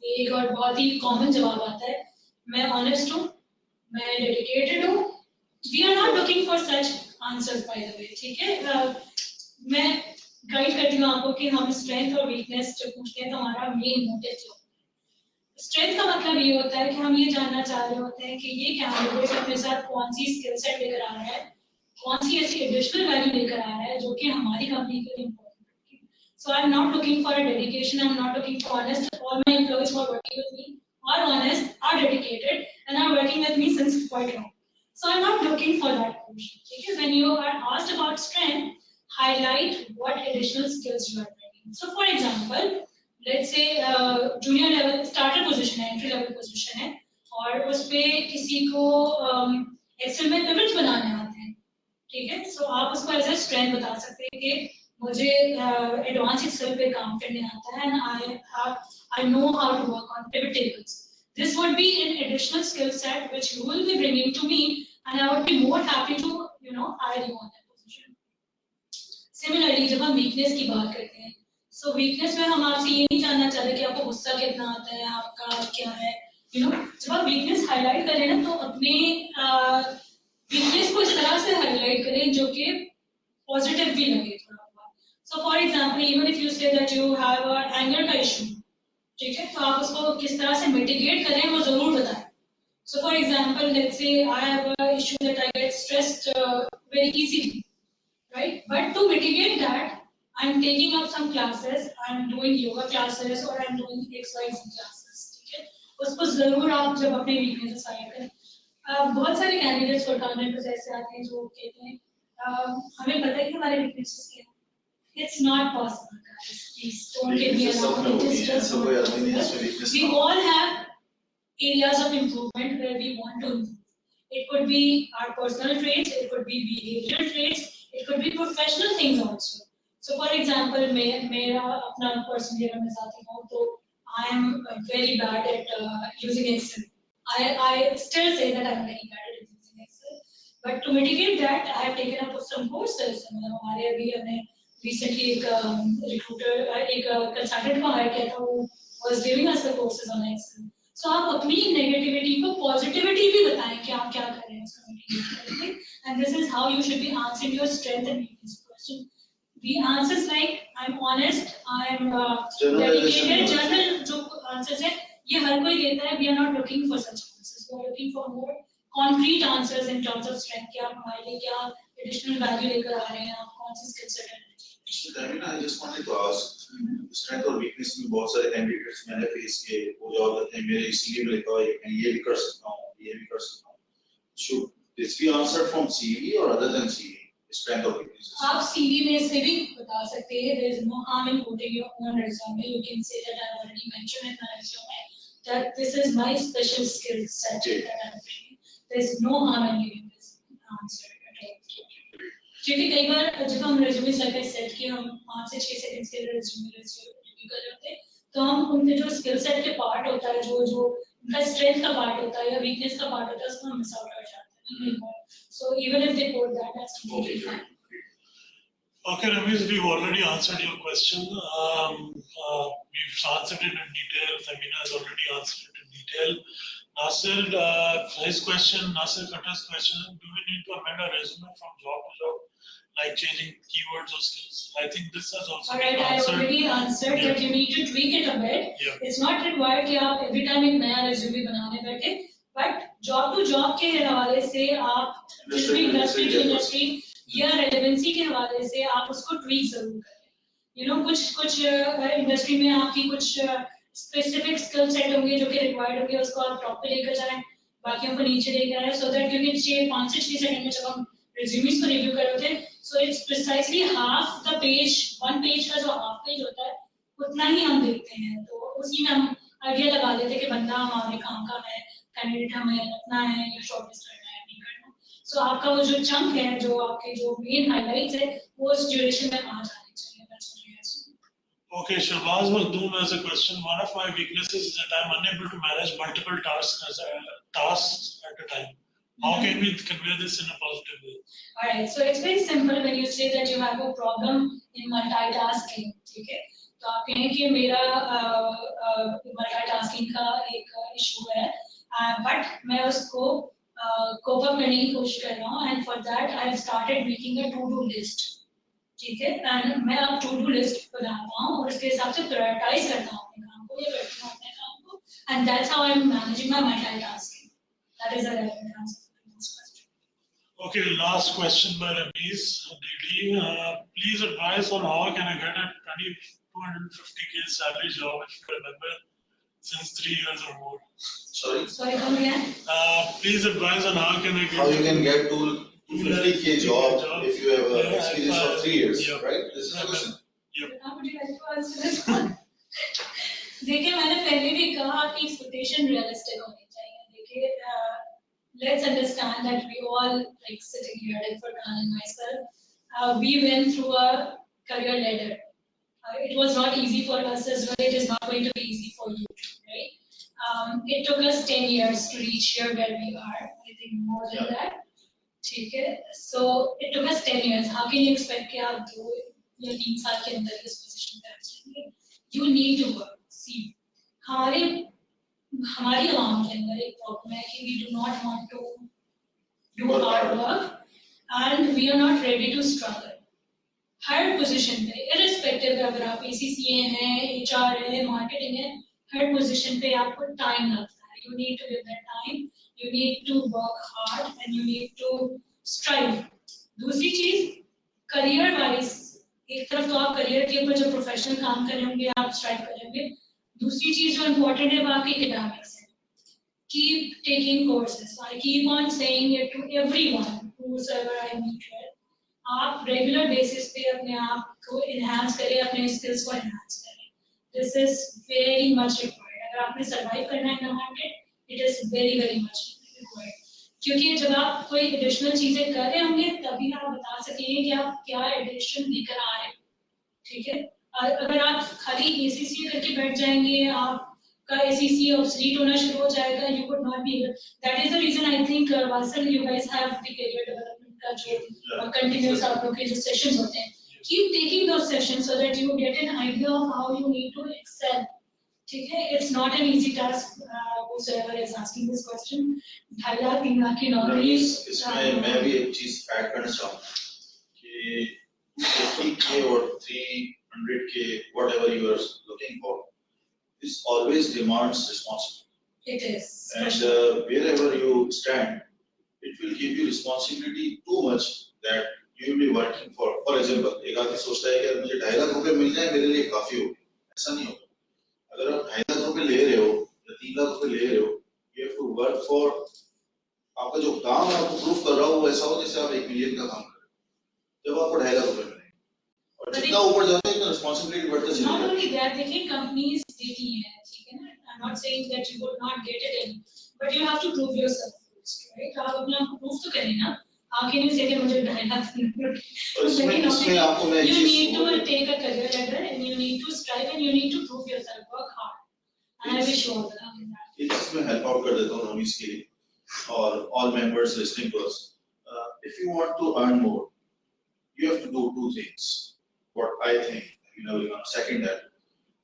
वेग और बहुत ही कॉमन जवाब आता है. मैं ऑनेस्ट हूँ, मैं डेडिकेटेड हूँ. We are not looking for such answers by the way. ठीक है. मैं गाइड करती हूँ आपको कि हम स्ट्रेंथ और वीकनेस जब पूछते हैं तो हमारा मेन मोटिव क्या होता है. स्ट्रेंथ का मतलब ये होता है कि हम ये जानना चाह रहे होते हैं कि ये कैंडिडेट अपने साथ कौन सी स्किल सेट लेकर आ रहा है, कौन सी ऐसी एडिशनल वैल्यू लेकर आ रहा है जो कि हमारी कंपनी के लिए इम्पोर्टेंट होगी. So I'm not looking for a dedication. I'm not looking for honest. All my employees who are working with me are honest, are dedicated, and are working with me since quite long. So I'm not looking for that portion. Okay? When you are asked about strength, highlight what additional skills you are bringing. So for example, let's say junior level starter position है, entry level position है, और उस पे किसी को Excel में pivots बनाने आते हैं. ठीक है. So आप उसको as a strength बता सकते हैं कि मुझे advanced Excel पे काम करने आता है and I know how to work on pivot tables. This would be an additional skill set which you will be bringing to me, and I would be more happy to hire you on that position. Similarly, जब हम weakness की बात करते हैं, so weakness में हम आपसे ये नहीं जानना चाहते कि आपको गुस्सा कितना आता है, आपका क्या है, जब आप weakness highlight करें ना तो अपने weakness को इस तरह से highlight करें जो कि positive भी लगे थोड़ा बहुत. So for example, even if you say that you have an anger का issue, ठीक है, तो आप उसको किस तरह से mitigate करें वो जरूर बताएं. So for example, let's say I have an issue that I get stressed very easily, right? But to mitigate that, I'm taking up some classes, I'm doing yoga classes or I'm doing exercise classes, ठीक है? उसको जरूर आप जब अपने weaknesses highlight करें. बहुत सारे candidates और candidates ऐसे आते हैं जो कहते हैं हमें पता है कि हमारे weaknesses क्या हैं. It's not possible, guys. Please don't give me an answer. It's just not possible. We all have areas of improvement where we want to improve. It could be our personal traits, it could be behavioral traits, it could be professional things also. So, for example, मेरा अपना personally अगर मैं बताती हूँ तो I am very bad at using Excel. I still say that I am very bad at using Excel. But to mitigate that, I have taken up some courses. मतलब हमारे अभी हमने recently एक recruiter, एक consultant को hire किया था, वो was giving us the courses on Excel. So आप अपनी negativity को positivity भी बताएं कि आप क्या कर रहे हैं उसको mitigate करने. And this is how you should be answering your strength and weakness question. The answers like I'm honest, I'm dedicated, general जो answers है ये हर कोई देता है. We are not looking for such answers. We are looking for more concrete answers in terms of strength. कि आप हमारे लिए क्या additional value लेकर आ रहे हैं, आप कौन सी skill set है. I just wanted to ask, strength और weakness में बहुत सारे candidates मैंने face किए, वो जवाब देते हैं मेरे CV में लिखा हुआ है मैं ये भी कर सकता हूँ, ये भी कर सकता हूँ. Should this be answered from CV or other than CV? Strength or weakness? आप CV में से भी बता सकते हैं. There is no harm in putting your own resume. You can say that I already mentioned in my resume that this is my special skill set that I'm bringing. There is no harm in giving this answer at all. क्योंकि कई बार जब हम resume like set कि हम 5 से 6 seconds के लिए resume review कर रहे होते हैं तो हम उनके जो स्किल सेट के पार्ट होता है जो उनका स्ट्रेंथ का पार्ट होता है या वीकनेस का पार्ट होता है उसको हम मिस आउट कर जाते हैं. So even if they quote that, that's completely Okay, fine. Okay, Ramesh, we've already answered your question. We've answered it in detail. Samina has already answered it in detail. Nasir, Nasir Khattar's question, do we need to amend our resume from job to job, like changing keywords or skills? I think this has also Alright, been I answered. already answered that you need to tweak it a bit. Yeah. It's not required कि आप every time एक नया resume बनाने बैठे, but job to job के हवाले से आप जिस भी industry to industry या relevancy के हवाले से आप उसको tweak जरूर करें. कुछ industry में आपकी कुछ specific skill set होंगे जो कि required होंगे, उसको आप top पे लेकर जाएं, बाकियों को नीचे लेकर आए, so that क्योंकि 5 से 6 सेकंड में जब हम resumes को review कर रहे थे, so it's precisely half the page, one page का जो half page होता है, उतना ही हम देखते हैं, तो उसी में हम आइडिया लगा लेते हैं कि बंदा हमारे काम का है, कैंडिडेट हमें रखना है या शॉर्टलिस्ट करना है, नहीं करना. So आपका वो जो चंक है, जो आपके जो मेन हाइलाइट्स है, वो उस ड्यूरेशन में आ जाने चाहिए. That's what you guys do. Okay, Shahbaz Makhdoom has a question. One of my weaknesses is that I'm unable to manage multiple tasks at a time. How can we convey this in a positive way? Alright, so it's very simple when you say that you have a problem in multitasking, ठीक है? तो आप कहें कि मेरा multitasking का एक issue है, but मैं उसको cope up करने की कोशिश कर रहा हूँ, and for that I have started making a to-do list, ठीक है? And मैं अब to-do list बनाता हूँ और उसके हिसाब से prioritize करता हूँ अपने काम को या करती हूँ अपने काम को, and that's how I'm managing my multitasking. That is a relevant answer to this question. Okay, last question by Ramesh Didi. Please advise on how can I get a 250K salary job if you remember since 3 years or more. Sorry, come again. Please advise on how can I get. How you can get to 250K job if you have an experience of 3 years, yeah. right? This is the question. Yep. How would you like to answer this one? देखिए मैंने पहले भी कहा आपकी expectation realistic होनी चाहिए. देखिए let's understand that we all, like sitting here, like Furqan and myself, we went through a career ladder. It was not easy for us as well. It is not going to be easy for you, right? It took us 10 years to reach here where we are. I think more than that. Okay. So it took us 10 years. How can you expect कि आप 2 या 3 साल के अंदर इस position पे आ जाएंगे? You need to work. See, हमारी आवाम के अंदर एक प्रॉब्लम है कि we do not want to do hard work and we are not ready to struggle. Her position पे irrespective अगर आप ACCA हैं, HR है, marketing है, हर पोजीशन पे आपको टाइम लगता है. You need to give that time. You need to work hard and you need to strive. दूसरी चीज career wise, एक तरफ तो आप career के ऊपर जो professional काम कर रहे होंगे, आप strive करेंगे. दूसरी चीज जो important है वो आपकी academics है. Keep taking courses. I keep on saying it to everyone whosoever I meet with. आप regular basis पे अपने आप को enhance करें, अपने skills को enhance करें. This is very much required. अगर आपने survive करना है in the market, it is very very much required. क्योंकि जब आप कोई additional चीजें कर रहे होंगे, तभी आप बता सकेंगे कि आप क्या addition लेकर आ रहे हैं. ठीक है? अगर आप खाली ACCA करके बैठ जाएंगे, आपका ACCA obsolete होना शुरू हो जाएगा, you would not be able. That is the reason I think Vasil, you guys have the career development का जो continuous आप लोग के जो sessions होते हैं. Keep taking those sessions so that you get an idea of how you need to excel. ठीक है? It's not an easy task. Whoever is asking this question, 2.5 lakh 3 lakh की नौकरी. इसमें मैं भी एक चीज ऐड करना चाहूँगा कि 50K or 300K, whatever you are looking for, this always demands responsibility. It is. And wherever you stand, it will give you responsibility too much that you will be working for. For example, एक आदमी सोचता है कि अगर मुझे 2.5 लाख रुपए मिल जाए मेरे लिए काफी होगा. ऐसा नहीं होगा. अगर आप 2.5 लाख रुपए ले रहे हो या 3 लाख रुपए ले रहे हो, you have to work for. आपका जो काम है आपको प्रूफ कर रहा हो वो ऐसा हो जैसे आप 1 मिलियन का काम कर रहे हो. जब आपको 2.5 लाख रुपए मिलेंगे और जितना ऊपर जाते हैं इतना रिस्पॉन्सिबिलिटी बढ़ता चली Not जाती है. only that, देखिए companies देती हैं, ठीक है ना? I'm not saying that you would not get it in, but you have to prove yourself first, right? आप अपने आप को prove तो करें ना. आगे नहीं से कि मुझे 2.5 लाख इसमें आपको मैं You need to take a career ladder and you need to strive and you need to prove yourself, work hard. And I wish you all the luck in that. एक चीज मैं हेल्प आउट कर देता हूँ रमेश के लिए or all members listening to us, if you want to earn more, you have to do two things. What I think, second that.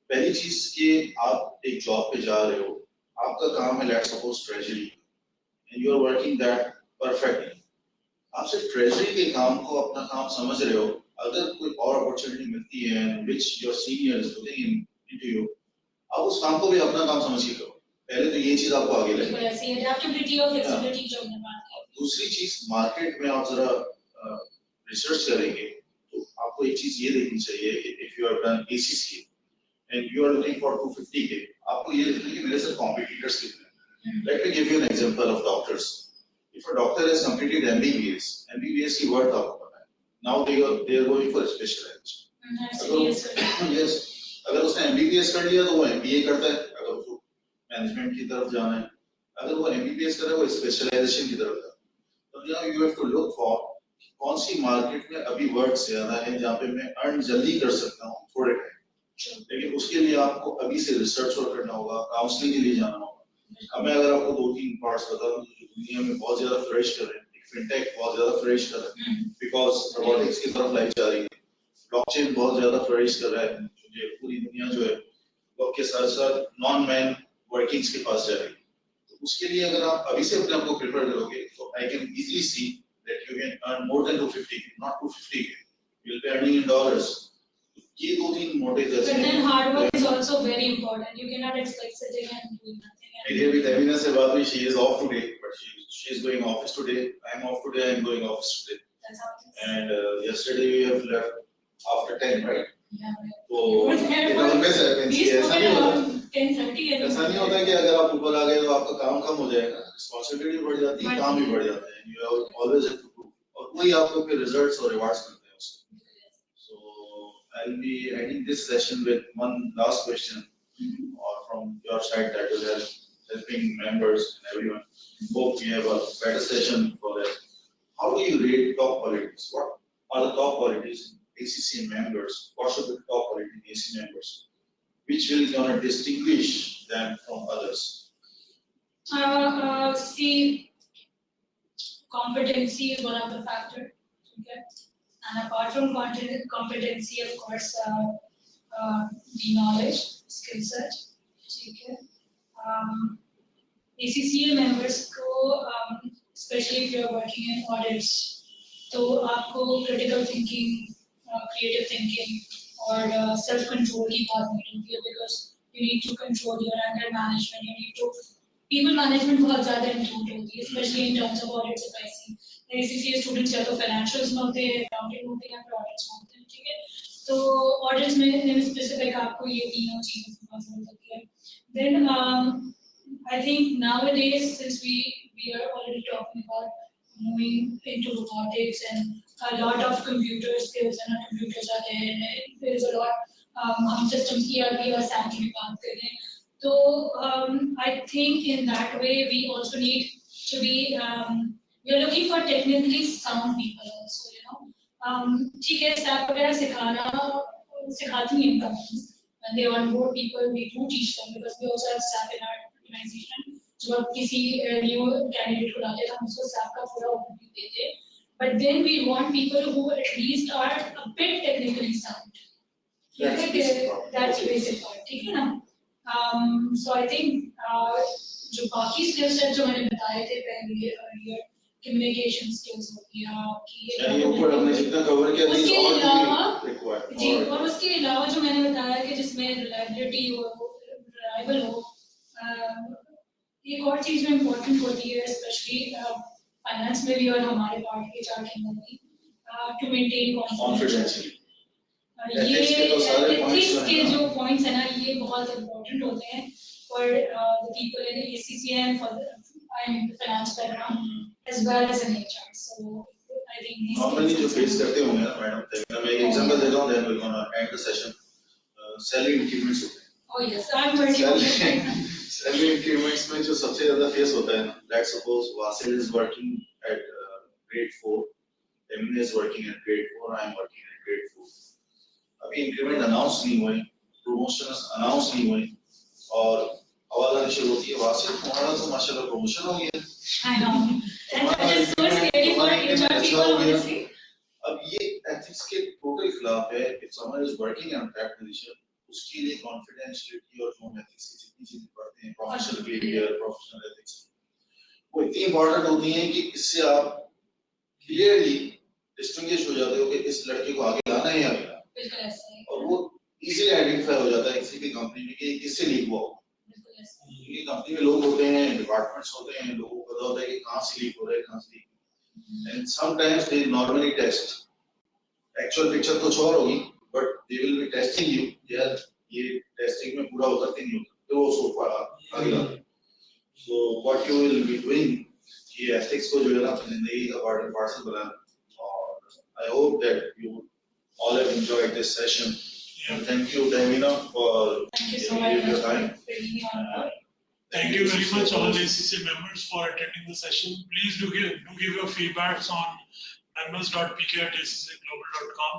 पहली चीज कि आप एक जॉब पे जा रहे हो, आपका काम है let's suppose treasury, and you are working that perfectly. आप सिर्फ ट्रेजरी के काम को अपना काम समझ रहे हो. अगर कोई और अपॉर्चुनिटी मिलती है which your senior is putting into you, आप उस काम को भी अपना काम समझ के करो. पहले तो ये चीज आपको आगे लगेगी. एडेप्टेबिलिटी और फ्लेक्सिबिलिटी जो हमने बात की. दूसरी चीज, मार्केट में आप जरा रिसर्च करेंगे तो आपको एक चीज ये देखनी चाहिए कि if you have done ACC and you are looking for 250K, आपको ये देखना है कि मेरे साथ competitors कितने हैं. Let me give you an example of doctors. If a doctor has completed MBBS की word आपको पता है. Now they are going for a specialization. Yes, अगर उसने MBBS कर लिया तो वो MBA करता है. अगर उसको मैनेजमेंट की तरफ जाना है, अगर वो MBBS कर रहा है वो स्पेशलाइजेशन की तरफ जाता है. तो now you have to look for कौन सी मार्केट में अभी वर्ड्स ज्यादा है जहाँ पे मैं अर्न जल्दी कर सकता हूँ थोड़े टाइम. लेकिन उसके लिए आपको अभी से रिसर्च वर्क करना होगा, काउंसलिंग के लिए जाना होगा. अब मैं अगर आपको दो तीन पार्ट्स बता दूं जो दुनिया में बहुत ज्यादा फ्लरिश कर रहे हैं. फिनटेक बहुत ज्यादा फ्लरिश कर रहा है बिकॉज रोबोटिक्स की तरफ लाइफ जा रही है. ब्लॉकचेन बहुत ज्यादा फ्लरिश कर रहा है क्योंकि पूरी दुनिया जो है वो के साथ साथ नॉन मैन वर्किंग्स के पास जा रही है. तो उसके लिए अगर आप अभी से अपने आप को प्रिपेयर करोगे तो I can easily see that you can earn more than 250K, not 250K. You will be earning in dollars. ये दो तीन मोटे जैसे. But then hard work is also very important. You cannot expect sitting and doing nothing. मेरी अभी तमीना से बात हुई. She is off today, but she is going office today. I am off today. I am going office today. That's how it is. And yesterday we have left after 10, right? Yeah. तो it always happens. ऐसा नहीं होता. 10:30. ऐसा नहीं होता कि अगर आप ऊपर आ गए तो आपका काम कम हो जाएगा. रिस्पॉन्सिबिलिटी बढ़ जाती है, काम भी बढ़ जाते हैं. You always have to prove. और वही आपको फिर रिजल्ट्स और रिवार्ड्स मिलते हैं उससे. I'll be ending this session with one last question, or from your side that will helping members and everyone. Hope we have a better session for that. How do you rate top qualities? What are the top qualities in ACC members? What should be the top quality in AC members? Which will gonna distinguish them from others? See, competency is one of the factors. Okay. And apart from competency, of course, the knowledge, skill set. Okay. ACCA members को, especially if you are working in audits, तो आपको critical thinking, creative thinking, और self control की बहुत need होती है because you need to control your anger management. You need to people management बहुत ज़्यादा include होती है, especially in terms of audits if I see. ACCA students या तो फाइनेंशियल्स में होते हैं, अकाउंटिंग होते हैं, या फिर ऑडिट्स में होते हैं. ठीक है. तो ऑडिट्स में स्पेसिफिक आपको ये तीनों चीज़ों की बहुत जरूरत होती है. Then I think nowadays since we are already talking about moving into robotics and a lot of computer skills and computers are there and there is a lot हम systems ERP और SAP की भी बात कर रहे हैं. तो I think in that way we also need to be we are looking for technically sound people also, you know. ठीक है, SAP वगैरह सिखाती हैं companies. When they onboard people, we do teach them because we also have SAP in our organization. जब आप किसी new candidate को लाते हैं, हम उसको SAP का पूरा overview देते हैं. But then we want people who at least are a bit technically sound. That's basic part. ठीक है ना? So I think जो बाकी skills set जो मैंने बताए थे पहले earlier, communication skills हो गया कि ऊपर हमने जितना कवर किया उसके अलावा जी, और उसके अलावा जो मैंने बताया कि जिसमें reliability हो, reliable हो, एक और चीज में important होती है especially finance में भी और हमारे पार्ट के चार्ट के अंदर भी to maintain confidence. ये ethics के जो points है ना, ये बहुत important होते हैं for the people in ACCA and for the finance background. As well as in HR. So I think these normally जो face करते होंगे ना मैडम, मैं एक एग्जांपल देता हूँ, then we're gonna end the session. Salary increments होते हैं. Oh yes, I'm working on it. Salary increments में जो सबसे ज़्यादा face होता है ना, let's suppose Vasil is working at grade 4, Emine is working at grade 4, I am working at grade 4. अभी increment announce नहीं हुए, promotions announce नहीं हुए, और आवाज़ आनी शुरू होती है, वासिल तुम्हारा तो माशाल्लाह promotion हो गया. I know. And that is so scary for HR people, honestly. अब ये ethics के total खिलाफ है if someone is working on that position उसके लिए confidentiality और जो हम ethics की जितनी चीजें पढ़ते हैं professional behavior professional ethics वो इतनी important होती हैं कि इससे आप clearly distinguish हो जाते हो कि इस लड़के को आगे लाना है या नहीं लाना बिल्कुल ऐसा ही। और वो easily identify हो जाता है किसी भी company में कि किससे लीक हुआ हो बिल्कुल ऐसा ही। क्योंकि कंपनी में लोग होते हैं डिपार्टमेंट्स होते हैं लोगों को पता होता है कि कहाँ से लीक हो रहा है कहाँ से leak and sometimes they normally test actual picture तो छोड़ होगी but they will be testing you यार ये testing में पूरा होता कि नहीं होता तो वो सोच पा आगे लाते so what you will be doing ये ethics को जो है ना अपनी जिंदगी का part and parcel बनाना और I hope that you all have enjoyed this session and thank you Davina for Thank you so giving much your time. bringing me on board. Thank you very much, all ACC members, for attending the session. Please do give your feedbacks on members.pk@accglobal.com.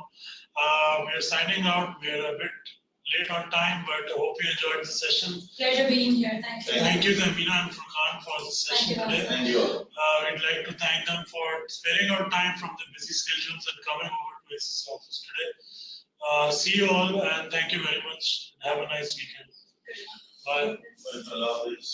We are signing out. We are a bit late on time, but I hope you enjoyed the session. Pleasure being here. Thank you. Thank you, Zamina and Furqan, for the session Thank you. today. Thank you all. We'd like to thank them for sparing out time from the busy schedules and coming over to ACC office today. See you all, and thank you very much. Have a nice weekend. Bye. Allah Hafiz.